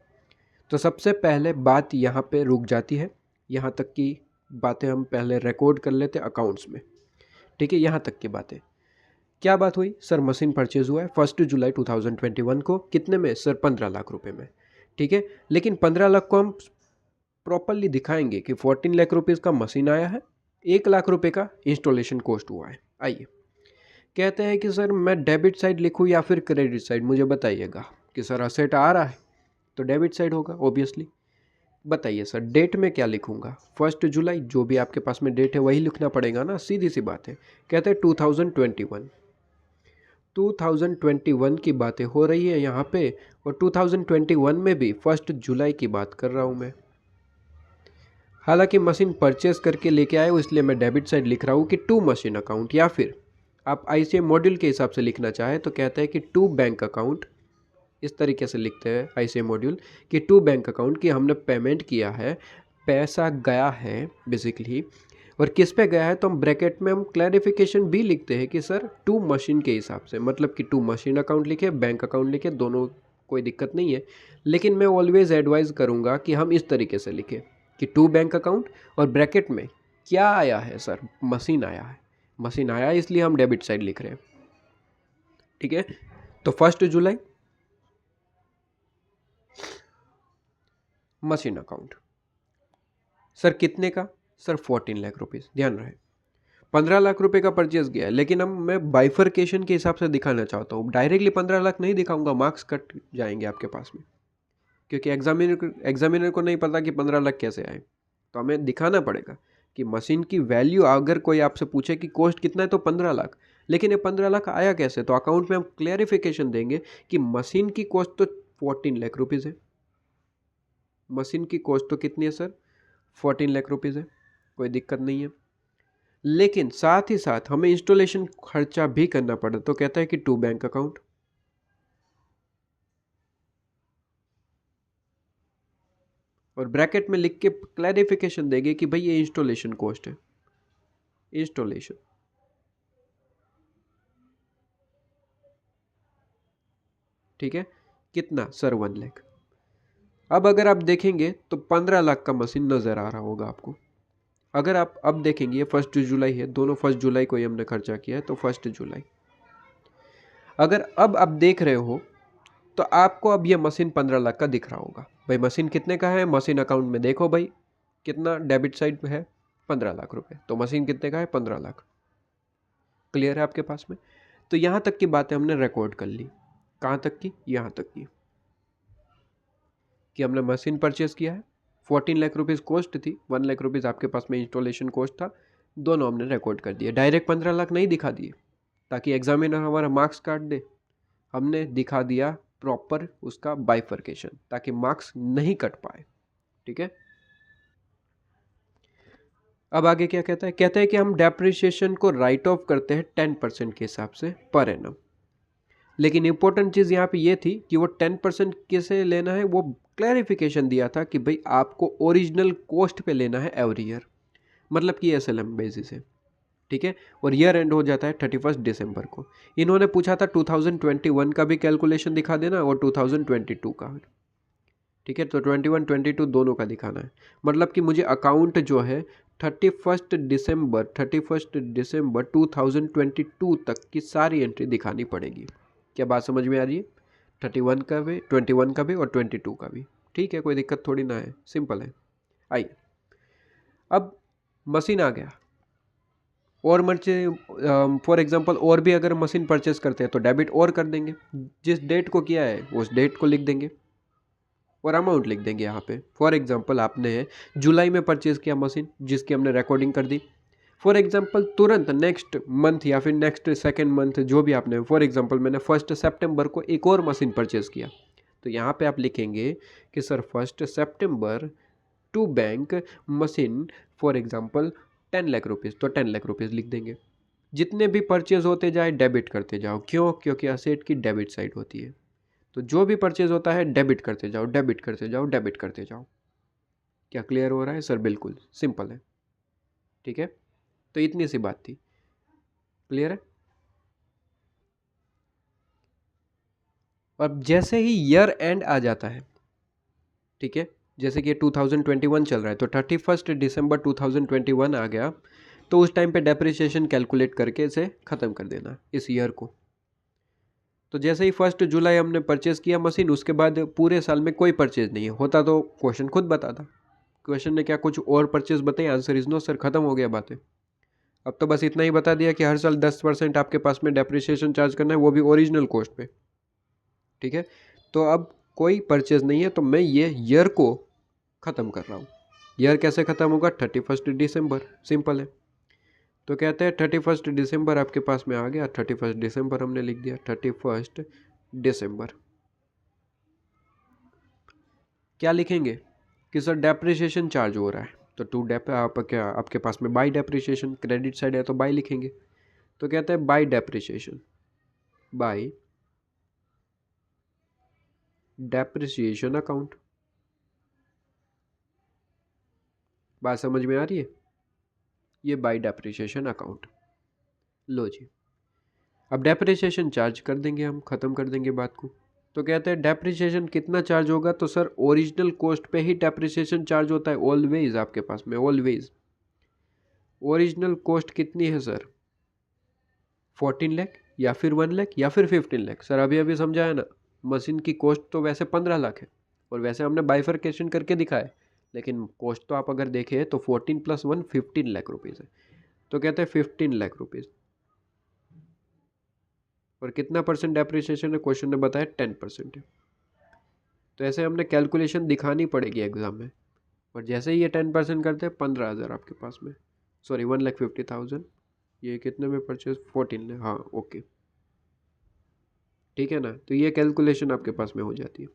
तो सबसे पहले बात यहाँ पे रुक जाती है, यहाँ तक की बातें हम पहले रिकॉर्ड कर लेते अकाउंट्स में। ठीक है, यहाँ तक की बातें। क्या बात हुई सर, मशीन परचेज हुआ है 1 जुलाई 2021 को, कितने में सर, 15 लाख रुपए में। ठीक है, लेकिन 15 लाख को हम प्रॉपरली दिखाएंगे कि 14 लाख रुपीज़ का मशीन आया है, 1 लाख रुपए का इंस्टॉलेशन कॉस्ट हुआ है। आइए, कहते हैं कि सर मैं डेबिट साइड लिखूँ या फिर क्रेडिट साइड, मुझे बताइएगा। कि सर असेट आ रहा है तो डेबिट साइड होगा ऑब्वियसली। बताइए सर डेट में क्या लिखूंगा, 1 जुलाई, जो भी आपके पास में डेट है वही लिखना पड़ेगा ना, सीधी सी बात है। कहते हैं 2021 की बातें हो रही है यहाँ पे, और 2021 में भी 1 जुलाई की बात कर रहा हूँ मैं। हालांकि मशीन परचेस करके लेके आए हो, इसलिए मैं डेबिट साइड लिख रहा हूँ कि टू मशीन अकाउंट, या फिर आप आईसीआई मॉड्यूल के हिसाब से लिखना चाहे तो कहते हैं कि टू बैंक अकाउंट। इस तरीके से लिखते हैं आईसीआई मॉड्यूल कि टू बैंक अकाउंट, कि हमने पेमेंट किया है, पैसा गया है बेसिकली, और किस पे गया है, तो हम ब्रैकेट में हम क्लैरिफिकेशन भी लिखते हैं कि सर टू मशीन के हिसाब से, मतलब कि टू मशीन अकाउंट लिखे, बैंक अकाउंट लिखे, दोनों कोई दिक्कत नहीं है। लेकिन मैं ऑलवेज एडवाइज़ करूँगा कि हम इस तरीके से लिखें कि टू बैंक अकाउंट, और ब्रैकेट में क्या आया है सर, मशीन आया है, मशीन आया है इसलिए हम डेबिट साइड लिख रहे हैं। ठीक है, तो 1 जुलाई मशीन अकाउंट, सर कितने का, सर 14 लाख रुपीज़। ध्यान रहे 15 लाख रुपए का परचेज गया है, लेकिन अब मैं बाइफर्केशन के हिसाब से दिखाना चाहता हूँ। डायरेक्टली 15 लाख नहीं दिखाऊंगा, मार्क्स कट जाएंगे आपके पास में, क्योंकि एग्जामिनर को नहीं पता कि 15 लाख कैसे आए। तो हमें दिखाना पड़ेगा कि मशीन की वैल्यू, अगर कोई आपसे पूछे कि कॉस्ट कितना है तो 15 लाख, लेकिन ये 15 लाख आया कैसे, तो अकाउंट में हम क्लैरिफिकेशन देंगे कि मशीन की कॉस्ट तो 14 लाख रुपीज़ है। मशीन की कॉस्ट तो कितनी है सर, 14 लाख रुपीज़ है, कोई दिक्कत नहीं है। लेकिन साथ ही साथ हमें इंस्टॉलेशन खर्चा भी करना पड़ा, तो कहता है कि टू बैंक अकाउंट, और ब्रैकेट में लिख के क्लैरिफिकेशन देंगे कि भाई ये इंस्टॉलेशन कॉस्ट है, इंस्टॉलेशन। ठीक है, कितना सर, 1 लाख। अब अगर आप देखेंगे तो 15 लाख का मशीन नज़र आ रहा होगा आपको। अगर आप अब देखेंगे, ये 1 जुलाई है, दोनों 1 जुलाई को ही हमने खर्चा किया है, तो 1 जुलाई। अगर अब आप देख रहे हो तो आपको अब ये मशीन 15 लाख का दिख रहा होगा। भाई मशीन कितने का है, मशीन अकाउंट में देखो भाई कितना डेबिट साइड पे है, 15 लाख रुपए, तो मशीन कितने का है, 15 लाख। क्लियर है आपके पास में। तो यहाँ तक की बातें हमने रिकॉर्ड कर ली। कहाँ तक की, यहाँ तक की, कि हमने मशीन परचेज किया है, 14 लाख रुपीज़ कॉस्ट थी, 1 लाख रुपीज़ आपके पास में इंस्टॉलेशन कॉस्ट था, दोनों हमने रिकॉर्ड कर दिए। डायरेक्ट 15 लाख नहीं दिखा दिए ताकि एग्जामिनर हमारा मार्क्स काट दे, हमने दिखा दिया प्रॉपर उसका बाइफर्केशन, ताकि मार्क्स नहीं कट पाए। ठीक है, अब आगे क्या कहता है, कहता है कि हम डेप्रिसिएशन को राइट ऑफ करते हैं 10% के हिसाब से पर एनम। लेकिन इंपॉर्टेंट चीज़ यहाँ पे ये थी कि वो 10% कैसे लेना है, वो क्लैरिफिकेशन दिया था कि भाई आपको ओरिजिनल कॉस्ट पे लेना है एवरी ईयर, मतलब कि एसएलएम बेसिस है, ठीक है। और ईयर एंड हो जाता है 31 दिसंबर को। इन्होंने पूछा था 2021 का भी कैलकुलेशन दिखा देना और 2022 का, ठीक है। तो 21 22 दोनों का दिखाना है, मतलब कि मुझे अकाउंट जो है 31 दिसंबर 2022 तक की सारी एंट्री दिखानी पड़ेगी। क्या बात समझ में आ रही है? 31 का भी, 21 का भी और 22 का भी, ठीक है, कोई दिक्कत थोड़ी ना है, सिंपल है। आइए, अब मशीन आ गया, और मर्चे फॉर एग्जांपल और भी अगर मशीन परचेस करते हैं तो डेबिट और कर देंगे, जिस डेट को किया है उस डेट को लिख देंगे और अमाउंट लिख देंगे यहाँ पे। फॉर एग्जांपल आपने जुलाई में परचेज किया मशीन, जिसकी हमने रिकॉर्डिंग कर दी। फॉर एग्जांपल तुरंत नेक्स्ट मंथ या फिर नेक्स्ट सेकेंड मंथ जो भी आपने, फॉर एग्जांपल मैंने 1 सितंबर को एक और मशीन परचेज किया, तो यहाँ पे आप लिखेंगे कि सर 1 सितंबर to bank machine for example 10 lakh rupees, तो 10 लाख रुपीज़ लिख देंगे। जितने भी परचेज होते जाए डेबिट करते जाओ, क्यों? क्योंकि असेट की डेबिट साइड होती है, तो जो भी परचेज होता है डेबिट करते जाओ, डेबिट करते जाओ, डेबिट करते जाओ। क्या क्लियर हो रहा है सर? बिल्कुल सिंपल है, ठीक है। तो इतनी सी बात थी, क्लियर है। अब जैसे ही ईयर एंड आ जाता है, ठीक है, जैसे कि 2021 चल रहा है, तो 31 दिसंबर 2021 आ गया, तो उस टाइम पे डेप्रिसिएशन कैलकुलेट करके इसे ख़त्म कर देना इस ईयर को। तो जैसे ही 1 जुलाई हमने परचेज किया मशीन, उसके बाद पूरे साल में कोई परचेज नहीं है, होता तो क्वेश्चन खुद बताता। क्वेश्चन ने क्या कुछ और परचेज बताए? आंसर इज नो सर, खत्म हो गया बातें। अब तो बस इतना ही बता दिया कि हर साल 10% आपके पास में डेप्रिसिएशन चार्ज करना है, वो भी ओरिजिनल कॉस्ट पे, ठीक है। तो अब कोई परचेज नहीं है, तो मैं ये ईयर को ख़त्म कर रहा हूँ। ईयर कैसे ख़त्म होगा? 31 दिसंबर, सिंपल है। तो कहते हैं 31 दिसंबर आपके पास में आ गया, 31 दिसंबर हमने लिख दिया, 31 दिसंबर। क्या लिखेंगे कि सर डेप्रिसिएशन चार्ज हो रहा है, तो टू डेप आप क्या आपके पास में बाय डेप्रिसिएशन, क्रेडिट साइड है तो बाय लिखेंगे। तो कहते हैं bye depreciation, bye depreciation account. बात समझ में आ रही है? ये बाय डेप्रिसिएशन अकाउंट, लो जी। अब डेप्रिसिएशन चार्ज कर देंगे, हम ख़त्म कर देंगे बात को। तो कहते हैं डेप्रिसिएशन कितना चार्ज होगा? तो सर ओरिजिनल कॉस्ट पे ही डेप्रिसिएशन चार्ज होता है ऑलवेज आपके पास में, ऑलवेज। ओरिजिनल कॉस्ट कितनी है सर? 14 लाख या फिर 1 लाख या फिर 15 लाख। सर अभी अभी समझाया ना, मशीन की कॉस्ट तो वैसे 15 लाख है, और वैसे हमने बाइफरकेशन करके दिखाया, लेकिन कॉस्ट तो आप अगर देखें तो 14 + 1 15 लाख रुपीज़ है। तो कहते हैं 15 लाख रुपीज़, और कितना परसेंट डेप्रिसिएशन है? क्वेश्चन ने बताया 10% है। तो ऐसे हमने कैलकुलेशन दिखानी पड़ेगी एग्जाम में, और जैसे ही ये 10% करते हैं 15,000 आपके पास में, सॉरी 1,50,000। ये कितने में परचेज? 14 ने, हाँ ओके, ठीक है ना। तो ये कैलकुलेशन आपके पास में हो जाती है,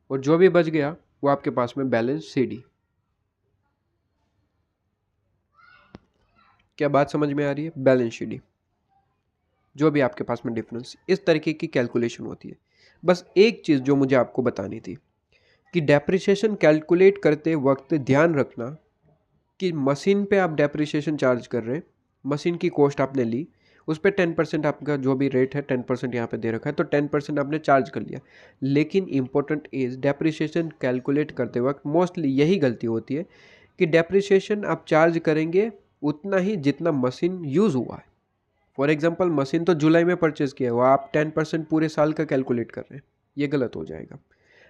और जो भी बच गया वो आपके पास में बैलेंस सीडी। क्या बात समझ में आ रही है? बैलेंस सीडी, जो भी आपके पास में डिफरेंस, इस तरीके की कैलकुलेशन होती है। बस एक चीज़ जो मुझे आपको बतानी थी कि डेप्रिसिएशन कैलकुलेट करते वक्त ध्यान रखना कि मशीन पे आप डेप्रिसिएशन चार्ज कर रहे हैं, मशीन की कॉस्ट आपने ली, उस पर 10% आपका जो भी रेट है 10% यहाँ पे दे रखा है, तो 10% आपने चार्ज कर लिया। लेकिन इंपॉर्टेंट इज डेप्रिसिएशन कैलकुलेट करते वक्त मोस्टली यही गलती होती है कि डेप्रिसिएशन आप चार्ज करेंगे उतना ही जितना मशीन यूज़ हुआ है। फॉर एग्जाम्पल मशीन तो जुलाई में परचेज किया हुआ, आप 10% पूरे साल का कैलकुलेट कर रहे हैं, ये गलत हो जाएगा।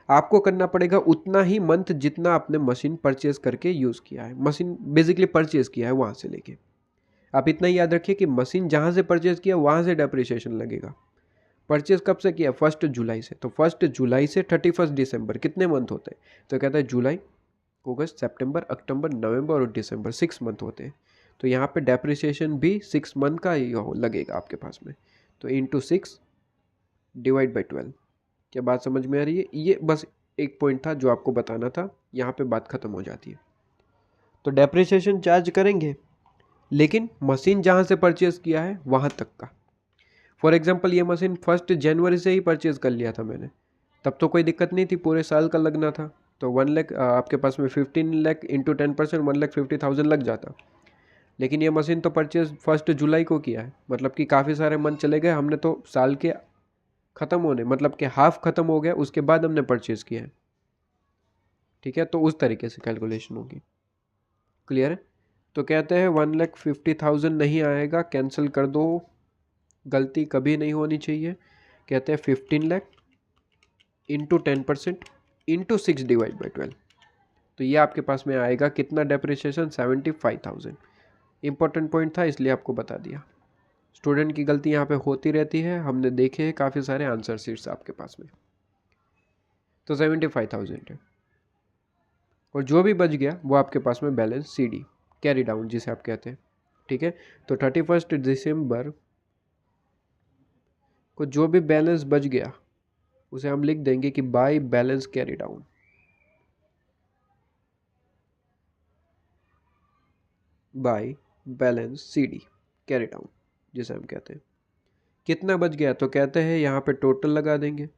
आपको करना पड़ेगा उतना ही मंथ जितना आपने मशीन परचेज करके यूज़ किया है, मशीन बेसिकली परचेज किया है वहाँ से लेके। आप इतना ही याद रखिए कि मशीन जहाँ से परचेज किया वहाँ से डेप्रिसिएशन लगेगा। परचेज कब से किया? 1 जुलाई से, तो 1 जुलाई से 31 दिसंबर कितने मंथ होते हैं? तो कहता है जुलाई, अगस्त, सितंबर, अक्टूबर, नवंबर और दिसंबर, 6 मंथ होते हैं। तो यहाँ पे डेप्रिसिएशन भी 6 मंथ का ही लगेगा आपके पास में, तो इंटू 6 डिवाइड बाई 12। क्या बात समझ में आ रही है? ये बस एक पॉइंट था जो आपको बताना था, यहाँ पे बात खत्म हो जाती है। तो डेप्रिसिएशन चार्ज करेंगे, लेकिन मशीन जहाँ से परचेज किया है वहाँ तक का। फॉर एग्जांपल ये मशीन 1 जनवरी से ही परचेज कर लिया था मैंने, तब तो कोई दिक्कत नहीं थी, पूरे साल का लगना था, तो 1 लाख आपके पास में 15 लाख इंटू 10% 1,50,000 लग जाता। लेकिन ये मशीन तो परचेज 1 जुलाई को किया है, मतलब कि काफ़ी सारे मंथ चले गए, हमने तो साल के ख़त्म होने मतलब कि हाफ ख़त्म हो गया उसके बाद हमने परचेज़ किया है। ठीक है, तो उस तरीके से कैलकुलेशन होगी। क्लियर है? तो कहते हैं 1,50,000 नहीं आएगा, कैंसिल कर दो, गलती कभी नहीं होनी चाहिए। कहते हैं 15 lakh into 10% into 6 divide by 12, तो ये आपके पास में आएगा कितना डेप्रिसिएशन, 75,000। इंपॉर्टेंट पॉइंट था इसलिए आपको बता दिया। स्टूडेंट की गलती यहाँ पे होती रहती है, हमने देखे हैं काफ़ी सारे आंसर शीट्स आपके पास में। तो 75,000 है, और जो भी बच गया वो आपके पास में बैलेंस CD कैरी डाउन जिसे आप कहते हैं। ठीक है, तो 31 दिसंबर को जो भी बैलेंस बच गया उसे हम लिख देंगे कि by balance carry down. By balance CD carry down जिसे हम कहते हैं। कितना बच गया, तो कहते हैं यहाँ पे टोटल लगा देंगे।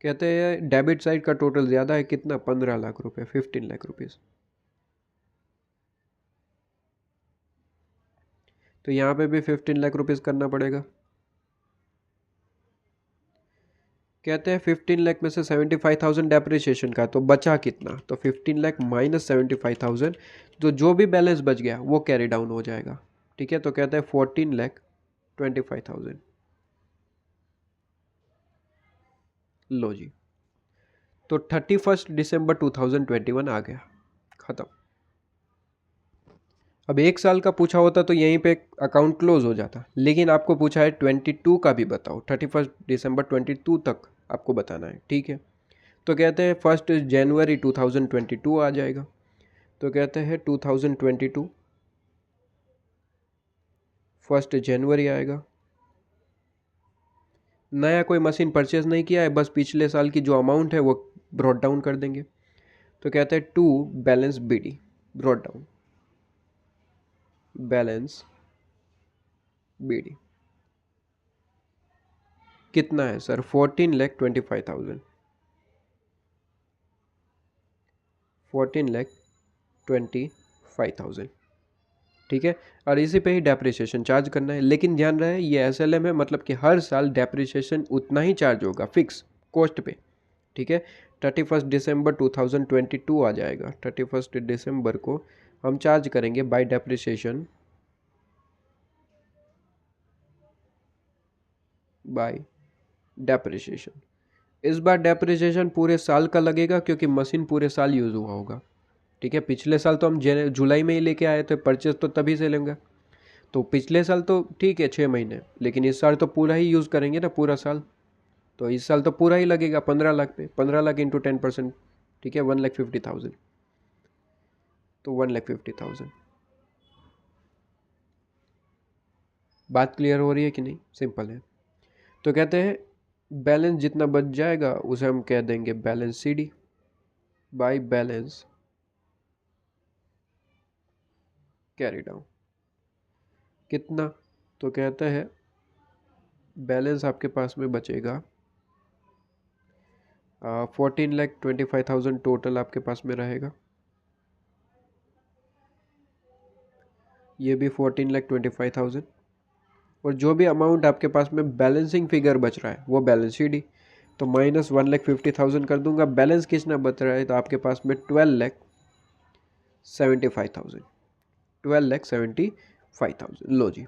कहते हैं डेबिट साइड का टोटल ज़्यादा है, कितना, 15 लाख रुपए, 15 लाख रुपीज़। तो यहाँ पे भी 15 लाख रुपीज़ करना पड़ेगा। कहते हैं 15 लाख में से 75,000 डेप्रिसिएशन का, तो बचा कितना, तो 15 लाख माइनस 75,000, तो जो भी बैलेंस बच गया वो कैरी डाउन हो जाएगा। ठीक है, तो कहते हैं 14,25,000। लो जी, तो 31 दिसंबर 2021 आ गया, ख़त्म। अब 1 साल का पूछा होता तो यहीं पे अकाउंट क्लोज हो जाता, लेकिन आपको पूछा है 22 का भी बताओ, 31 दिसंबर 22 तक आपको बताना है। ठीक है, तो कहते हैं 1 जनवरी 2022 आ जाएगा, तो कहते हैं 2022 1 जनवरी आएगा। नया कोई मशीन परचेज नहीं किया है, बस पिछले साल की जो अमाउंट है वो ब्रॉट डाउन कर देंगे, तो कहते हैं 2 balance BD brought down, balance BD कितना है सर, 14,25,000, 14,25,000। ठीक है, और इसी पे ही डेप्रिसिएशन चार्ज करना है, लेकिन ध्यान रहे ये SLM है, मतलब कि हर साल डेप्रिसिएशन उतना ही चार्ज होगा फिक्स कॉस्ट पे। ठीक है, 31 दिसंबर 2022 आ जाएगा, 31 दिसंबर को हम चार्ज करेंगे बाय डेप्रिसिएशन, बाय डेप्रिसिएशन। इस बार डेप्रिसिएशन पूरे साल का लगेगा क्योंकि मशीन पूरे साल यूज़ हुआ होगा। ठीक है, पिछले साल तो हम जुलाई में ही लेके आए थे, परचेज तो तभी से लेंगे, तो पिछले साल तो ठीक है 6 महीने, लेकिन इस साल तो पूरा ही यूज़ करेंगे ना, पूरा साल, तो इस साल तो पूरा ही लगेगा 15 लाख पे, 15 लाख इंटू 10%। ठीक है, 1,50,000, तो 1,50,000। बात क्लियर हो रही है कि नहीं, सिंपल है। तो कहते हैं बैलेंस जितना बच जाएगा उसे हम कह देंगे balance CD by balance carry down. कितना, तो कहते हैं बैलेंस आपके पास में बचेगा 14,25,000 टोटल आपके पास में रहेगा, ये भी 14,25,000, और जो भी अमाउंट आपके पास में बैलेंसिंग फिगर बच रहा है वो बैलेंस CD, तो माइनस 1,50,000 कर दूंगा। बैलेंस कितना बच रहा है, तो आपके पास में 12,75,000, 12,75,000। लो जी,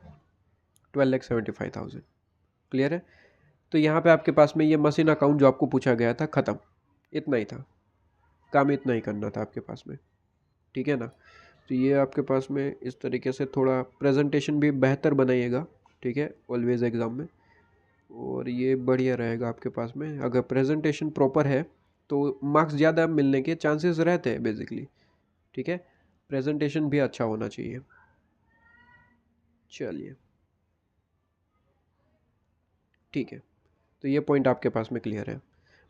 12,75,000। क्लियर है, तो यहाँ पे आपके पास में ये मशीन अकाउंट जो आपको पूछा गया था ख़त्म, इतना ही था काम, इतना ही करना था आपके पास में। ठीक है ना, तो ये आपके पास में इस तरीके से थोड़ा प्रेजेंटेशन भी बेहतर बनाइएगा। ठीक है, ऑलवेज एग्ज़ाम में, और ये बढ़िया रहेगा आपके पास में, अगर प्रेजेंटेशन प्रॉपर है तो मार्क्स ज़्यादा मिलने के चांसेस रहते हैं बेसिकली। ठीक है, प्रेजेंटेशन भी अच्छा होना चाहिए। चलिए, ठीक है, तो ये पॉइंट आपके पास में क्लियर है।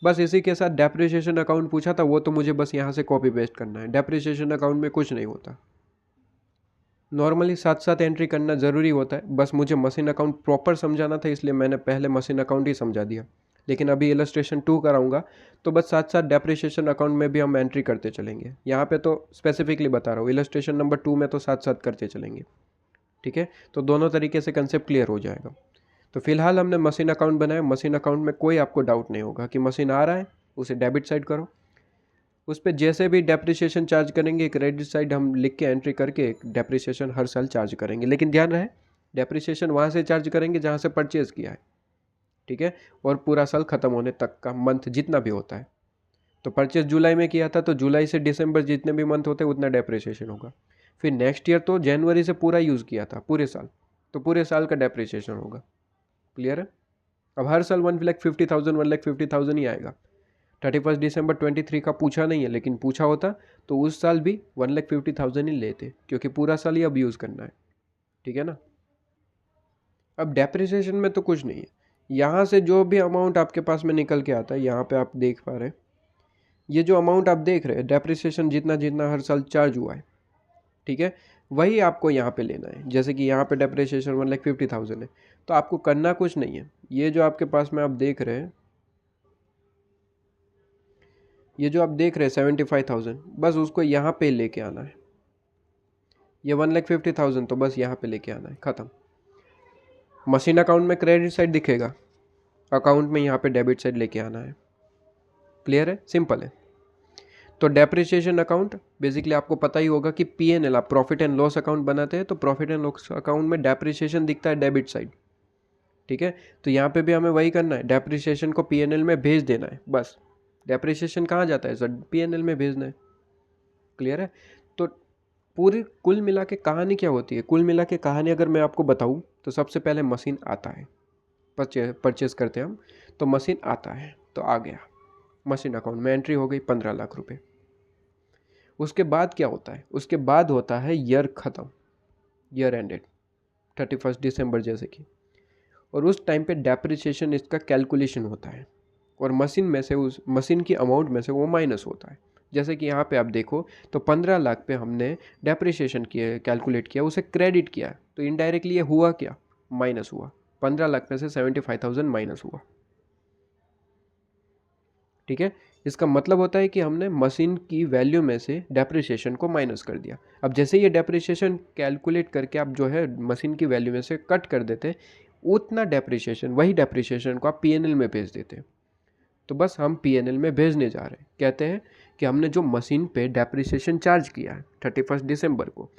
बस इसी के साथ डेप्रिसिएशन अकाउंट पूछा था, वो तो मुझे बस यहाँ से कॉपी पेस्ट करना है, डेप्रिसिएशन अकाउंट में कुछ नहीं होता। नॉर्मली साथ साथ एंट्री करना ज़रूरी होता है, बस मुझे मशीन अकाउंट प्रॉपर समझाना था इसलिए मैंने पहले मशीन अकाउंट ही समझा दिया। लेकिन अभी इलस्ट्रेशन 2 कराऊंगा तो बस साथ साथ डेप्रिसिएशन अकाउंट में भी हम एंट्री करते चलेंगे। यहाँ पे तो स्पेसिफिकली बता रहा हूँ, इलस्ट्रेशन नंबर 2 में तो साथ साथ करते चलेंगे। ठीक है, तो दोनों तरीके से कंसेप्ट क्लियर हो जाएगा। तो फिलहाल हमने मशीन अकाउंट बनाया। मशीन अकाउंट में कोई आपको डाउट नहीं होगा कि मशीन आ रहा है उसे डेबिट साइड करो, उस पर जैसे भी डेप्रिसिएशन चार्ज करेंगे क्रेडिट साइड हम लिख के एंट्री करके डेप्रिसिएशन हर साल चार्ज करेंगे। लेकिन ध्यान रहे डेप्रिसिएशन वहाँ से चार्ज करेंगे जहाँ से परचेज़ किया है। ठीक है, और पूरा साल ख़त्म होने तक का मंथ जितना भी होता है। तो परचेज जुलाई में किया था तो जुलाई से दिसंबर जितने भी मंथ होते हैं उतना डेप्रिसिएशन होगा। फिर नेक्स्ट ईयर तो जनवरी से पूरा यूज़ किया था पूरे साल, तो पूरे साल का डेप्रिसिएशन होगा। क्लियर है? अब हर साल 1,50,000 ही आएगा। 31 दिसंबर 23 का पूछा नहीं है, लेकिन पूछा होता तो उस साल भी 1,50,000 ही लेते, क्योंकि पूरा साल ही अब यूज़ करना है। ठीक है ना? अब डेप्रिसिएशन में तो कुछ नहीं है, यहाँ से जो भी अमाउंट आपके पास में निकल के आता है, यहाँ पे आप देख पा रहे हैं ये जो अमाउंट आप देख रहे हैं डेप्रिसिएशन जितना जितना हर साल चार्ज हुआ है, ठीक है, वही आपको यहाँ पे लेना है। जैसे कि यहाँ पे डेप्रिसिएशन 1,50,000 है, तो आपको करना कुछ नहीं है। ये जो आपके पास में आप देख रहे हैं, ये जो आप देख रहे हैं 75,000, बस उसको यहाँ पे लेके आना है। ये 1,50,000 तो बस यहाँ पे लेके आना है, ख़त्म। मशीन अकाउंट में क्रेडिट साइड दिखेगा, अकाउंट में यहाँ पे डेबिट साइड लेके आना है। क्लियर है? सिंपल है। तो डेप्रिसिएशन अकाउंट बेसिकली आपको पता ही होगा कि P&L, आप प्रॉफिट एंड लॉस अकाउंट बनाते हैं तो प्रॉफिट एंड लॉस अकाउंट में डेप्रिसिएशन दिखता है डेबिट साइड। ठीक है, तो यहाँ पे भी हमें वही करना है, डेप्रिसिएशन को P&L में भेज देना है। बस डेप्रिसिएशन कहाँ जाता है सर? P&L में भेजना है। क्लियर है? तो पूरी कुल मिला के कहानी क्या होती है? कुल मिला के कहानी अगर मैं आपको बताऊँ तो सबसे पहले मशीन आता है, परचेज करते हैं हम, तो मशीन आता है तो आ गया, मशीन अकाउंट में एंट्री हो गई 15 लाख रुपए। उसके बाद क्या होता है? उसके बाद होता है ईयर ख़त्म, ईयर एंडेड 31 दिसंबर जैसे कि, और उस टाइम पे डेप्रिसिएशन इसका कैलकुलेशन होता है और मशीन में से, उस मशीन की अमाउंट में से वो माइनस होता है। जैसे कि यहाँ पे आप देखो तो 15 लाख पे हमने डेप्रिसिएशन किया, कैलकुलेट किया, उसे क्रेडिट किया, तो इनडायरेक्टली ये हुआ क्या? माइनस हुआ। 15 लाख में से 75,000 माइनस हुआ। ठीक है, इसका मतलब होता है कि हमने मशीन की वैल्यू में से डेप्रिसिएशन को माइनस कर दिया। अब जैसे ये डेप्रिसिएशन कैलकुलेट करके आप जो है मशीन की वैल्यू में से कट कर देते, उतना डेप्रिसिएशन, वही डेप्रिसिएशन को आप P&L में भेज देते। तो बस हम P&L में भेजने जा रहे हैं, कहते हैं कि हमने जो मशीन पे डेप्रिसिएशन चार्ज किया है 31 दिसंबर को,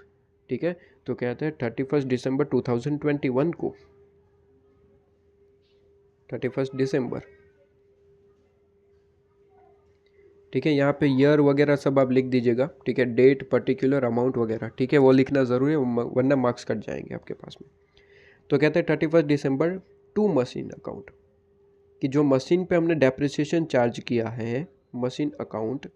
ठीक है, तो कहते हैं 31 दिसंबर 2021 को, 31 दिसंबर, ठीक है, यहाँ पे ईयर वगैरह सब आप लिख दीजिएगा। ठीक है, डेट, पर्टिकुलर, अमाउंट वगैरह, ठीक है, वो लिखना ज़रूरी है वरना मार्क्स कट जाएंगे आपके पास में। तो कहते हैं 31 दिसंबर टू मशीन अकाउंट, कि जो मशीन पे हमने डेप्रिसिएशन चार्ज किया है, मशीन अकाउंट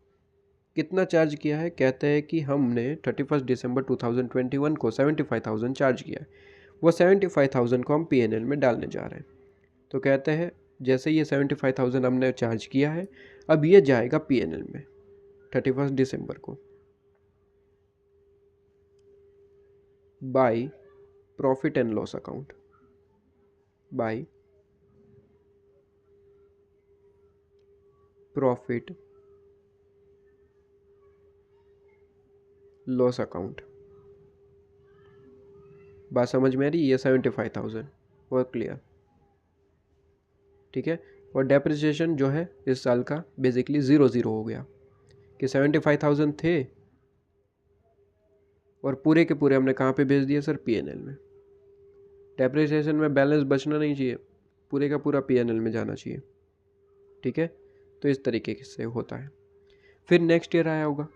कितना चार्ज किया है? कहते हैं कि हमने 31 दिसंबर 2021 को 75,000 चार्ज किया है, वो 75,000 को हम P&L में डालने जा रहे हैं। तो कहते हैं जैसे ये 75,000 हमने चार्ज किया है, अब ये जाएगा P&L में 31 दिसंबर को bye profit and loss account, by profit loss account. बात समझ में आ रही? ये 75,000 वो क्लियर। ठीक है, और डेप्रिसिएशन जो है इस साल का बेसिकली 0 हो गया कि 75,000 थे और पूरे के पूरे हमने कहाँ पे भेज दिए सर? P&L में। डेप्रिसिएशन में बैलेंस बचना नहीं चाहिए, पूरे का पूरा P&L में जाना चाहिए। ठीक है, तो इस तरीके से होता है। फिर नेक्स्ट ईयर आया होगा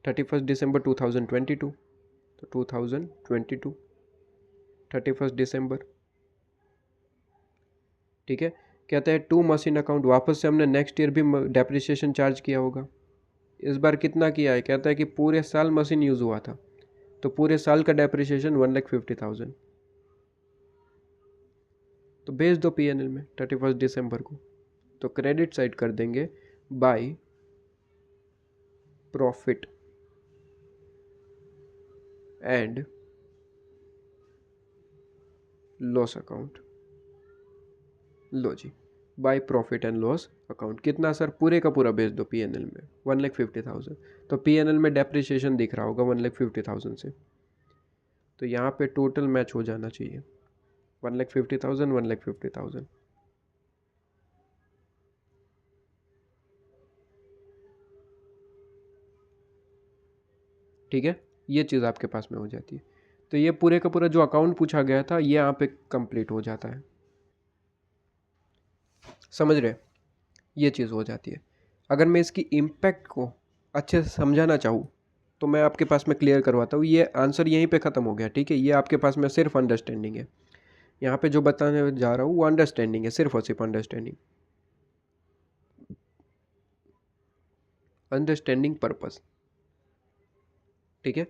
31 दिसंबर 2022, तो 2022 31 दिसंबर, ठीक है, कहते हैं टू मशीन अकाउंट, वापस से हमने नेक्स्ट ईयर भी डेप्रिसिएशन चार्ज किया होगा। इस बार कितना किया है? कहता है कि पूरे साल मशीन यूज़ हुआ था, तो पूरे साल का डेप्रिसिएशन 1,50,000, तो भेज दो P&L में 31 दिसंबर को। तो क्रेडिट साइड कर देंगे by profit and loss account. लो जी, by profit and loss account. कितना सर? पूरे का पूरा भेज दो पीएनएल में, 1,50,000। तो पीएनएल में डेप्रिसिएशन दिख रहा होगा 1,50,000 से, तो यहाँ पे टोटल मैच हो जाना चाहिए 1,50,000, 1,50,000। ठीक है, ये चीज़ आपके पास में हो जाती है। तो ये पूरे का पूरा जो अकाउंट पूछा गया था ये यहाँ पे कंप्लीट हो जाता है। समझ रहे? ये चीज़ हो जाती है। अगर मैं इसकी इम्पैक्ट को अच्छे से समझाना चाहूँ तो मैं आपके पास में क्लियर करवाता हूँ। ये आंसर यहीं पे ख़त्म हो गया, ठीक है। ये आपके पास में सिर्फ अंडरस्टैंडिंग है। यहाँ पे जो बताने जा रहा हूँ वो अंडरस्टैंडिंग है, सिर्फ और सिर्फ अंडरस्टैंडिंग, अंडरस्टैंडिंग पर्पस। ठीक है।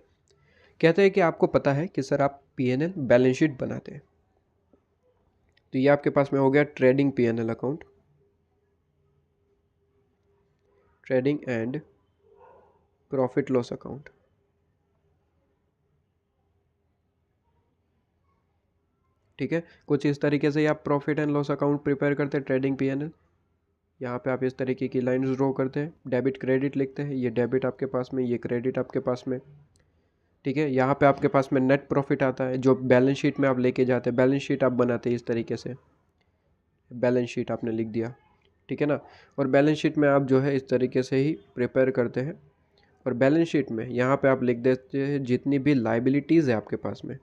कहते हैं कि आपको पता है कि सर आप पीएनएल बैलेंस शीट बनाते हैं, तो ये आपके पास में हो गया trading PNL account, trading and profit loss account. ठीक है, कुछ इस तरीके से आप profit and loss account prepare करते हैं, ट्रेडिंग पीएनएल। यहाँ पे आप इस तरीके की लाइंस ड्रॉ करते हैं, डेबिट क्रेडिट लिखते हैं, ये डेबिट आपके पास में, ये क्रेडिट आपके पास में। ठीक है, यहाँ पे आपके पास में नेट प्रॉफिट आता है जो बैलेंस शीट में आप लेके जाते हैं, बैलेंस शीट आप बनाते हैं इस तरीके से, बैलेंस शीट आपने लिख दिया। ठीक है ना, और बैलेंस शीट में आप जो है इस तरीके से ही प्रिपेयर करते हैं, और बैलेंस शीट में यहाँ पे आप लिख देते हैं जितनी भी लाइबिलिटीज़ है आपके पास में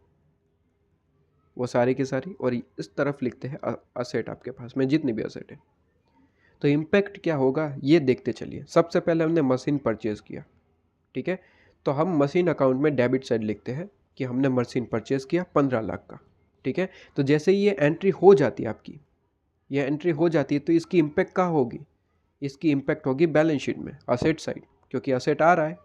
वो सारी की सारी, और इस तरफ लिखते हैं असेट आपके पास में जितनी भी असेट है। तो इम्पैक्ट क्या होगा ये देखते चलिए। सबसे पहले हमने मशीन परचेज़ किया, ठीक है, तो हम मशीन अकाउंट में डेबिट साइड लिखते हैं कि हमने मशीन परचेज़ किया 15 लाख का। ठीक है, तो जैसे ही ये एंट्री हो जाती है आपकी, ये एंट्री हो जाती है तो इसकी इम्पैक्ट कहाँ होगी? इसकी इम्पैक्ट होगी बैलेंस शीट में, असेट साइड, क्योंकि असेट आ रहा है।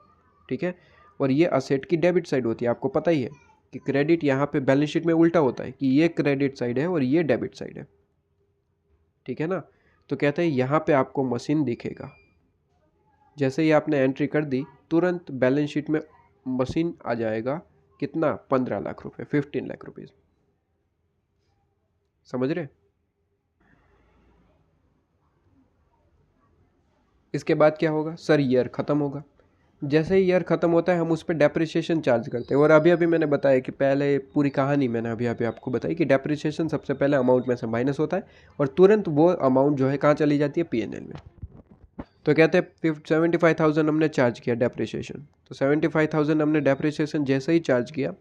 ठीक है, और ये असेट की डेबिट साइड होती है। आपको पता ही है कि क्रेडिट यहाँ पे बैलेंस शीट में उल्टा होता है कि ये क्रेडिट साइड है और ये डेबिट साइड है। ठीक है ना, तो कहते हैं यहाँ पे आपको मशीन दिखेगा। जैसे ही आपने एंट्री कर दी तुरंत बैलेंस शीट में मशीन आ जाएगा। कितना? 15 लाख रुपए, 15 लाख रुपीज़। समझ रहे? इसके बाद क्या होगा सर? ईयर ख़त्म होगा। जैसे ही ईयर ख़त्म होता है हम उस पर डेप्रिसिएशन चार्ज करते हैं। और अभी अभी मैंने बताया कि पहले पूरी कहानी मैंने अभी अभी आपको बताई कि डेप्रिसिएशन सबसे पहले अमाउंट में से माइनस होता है और तुरंत वो अमाउंट जो है कहाँ चली जाती है? पीएनएल में। तो कहते हैं 75,000 हमने चार्ज किया डेप्रिसिएशन, तो 75,000 हमने डेप्रिसिएशन जैसे ही चार्ज किया,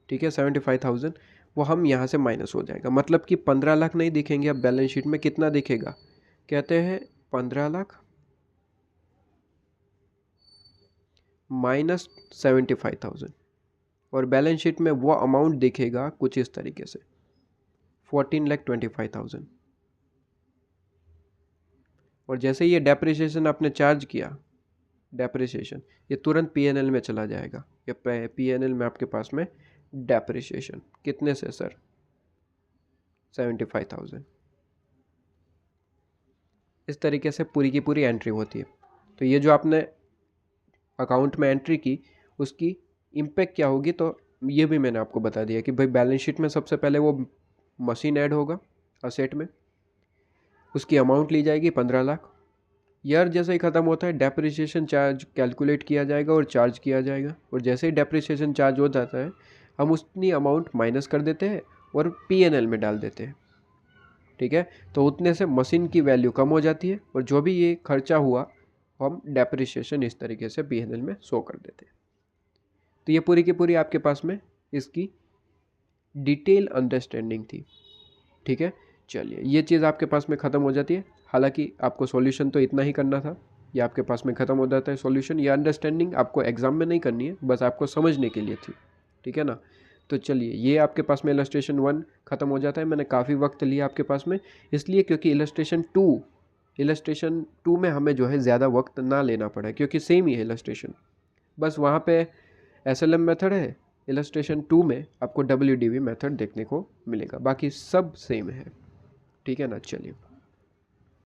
ठीक है, 75,000 वो हम यहाँ से माइनस हो जाएगा। मतलब कि 15 लाख नहीं दिखेंगे अब बैलेंस शीट में। कितना दिखेगा? कहते हैं 15 लाख माइनस 75,000, और बैलेंस शीट में वो अमाउंट दिखेगा कुछ इस तरीके से 14,25,000। और जैसे ये डेप्रिसिएशन आपने चार्ज किया, डेप्रिसिएशन ये तुरंत पीएनएल में चला जाएगा। ये पीएनएल में आपके पास में डेप्रिसिएशन कितने से सर? 75,000। इस तरीके से पूरी की पूरी एंट्री होती है। तो ये जो आपने अकाउंट में एंट्री की उसकी इम्पैक्ट क्या होगी, तो ये भी मैंने आपको बता दिया कि भाई बैलेंस शीट में सबसे पहले वो मशीन ऐड होगा असेट में, उसकी अमाउंट ली जाएगी 15 लाख। ईयर जैसे ही ख़त्म होता है डेप्रिसिएशन चार्ज कैलकुलेट किया जाएगा और चार्ज किया जाएगा, और जैसे ही डेप्रिसिएशन चार्ज हो जाता है हम उतनी अमाउंट माइनस कर देते हैं और पीएनएल में डाल देते हैं। ठीक है, तो उतने से मशीन की वैल्यू कम हो जाती है और जो भी ये खर्चा हुआ हम डेप्रिसिएशन इस तरीके से पीएनएल में शो कर देते हैं। तो ये पूरी की पूरी आपके पास में इसकी डिटेल अंडरस्टैंडिंग थी। ठीक है, चलिए ये चीज़ आपके पास में ख़त्म हो जाती है। हालांकि आपको सॉल्यूशन तो इतना ही करना था, ये आपके पास में ख़त्म हो जाता है सॉल्यूशन। ये अंडरस्टैंडिंग आपको एग्जाम में नहीं करनी है, बस आपको समझने के लिए थी। ठीक है ना, तो चलिए ये आपके पास में इलस्ट्रेशन 1 ख़त्म हो जाता है। मैंने काफ़ी वक्त लिया आपके पास में इसलिए क्योंकि इलस्ट्रेशन टू में हमें जो है ज़्यादा वक्त ना लेना पड़ा, क्योंकि सेम ही है इलस्ट्रेशन, बस वहाँ पे एसएलएम मेथड है। इलस्ट्रेशन 2 में आपको डब्ल्यूडीवी मेथड देखने को मिलेगा, बाकी सब सेम है। ठीक है ना, चलिए।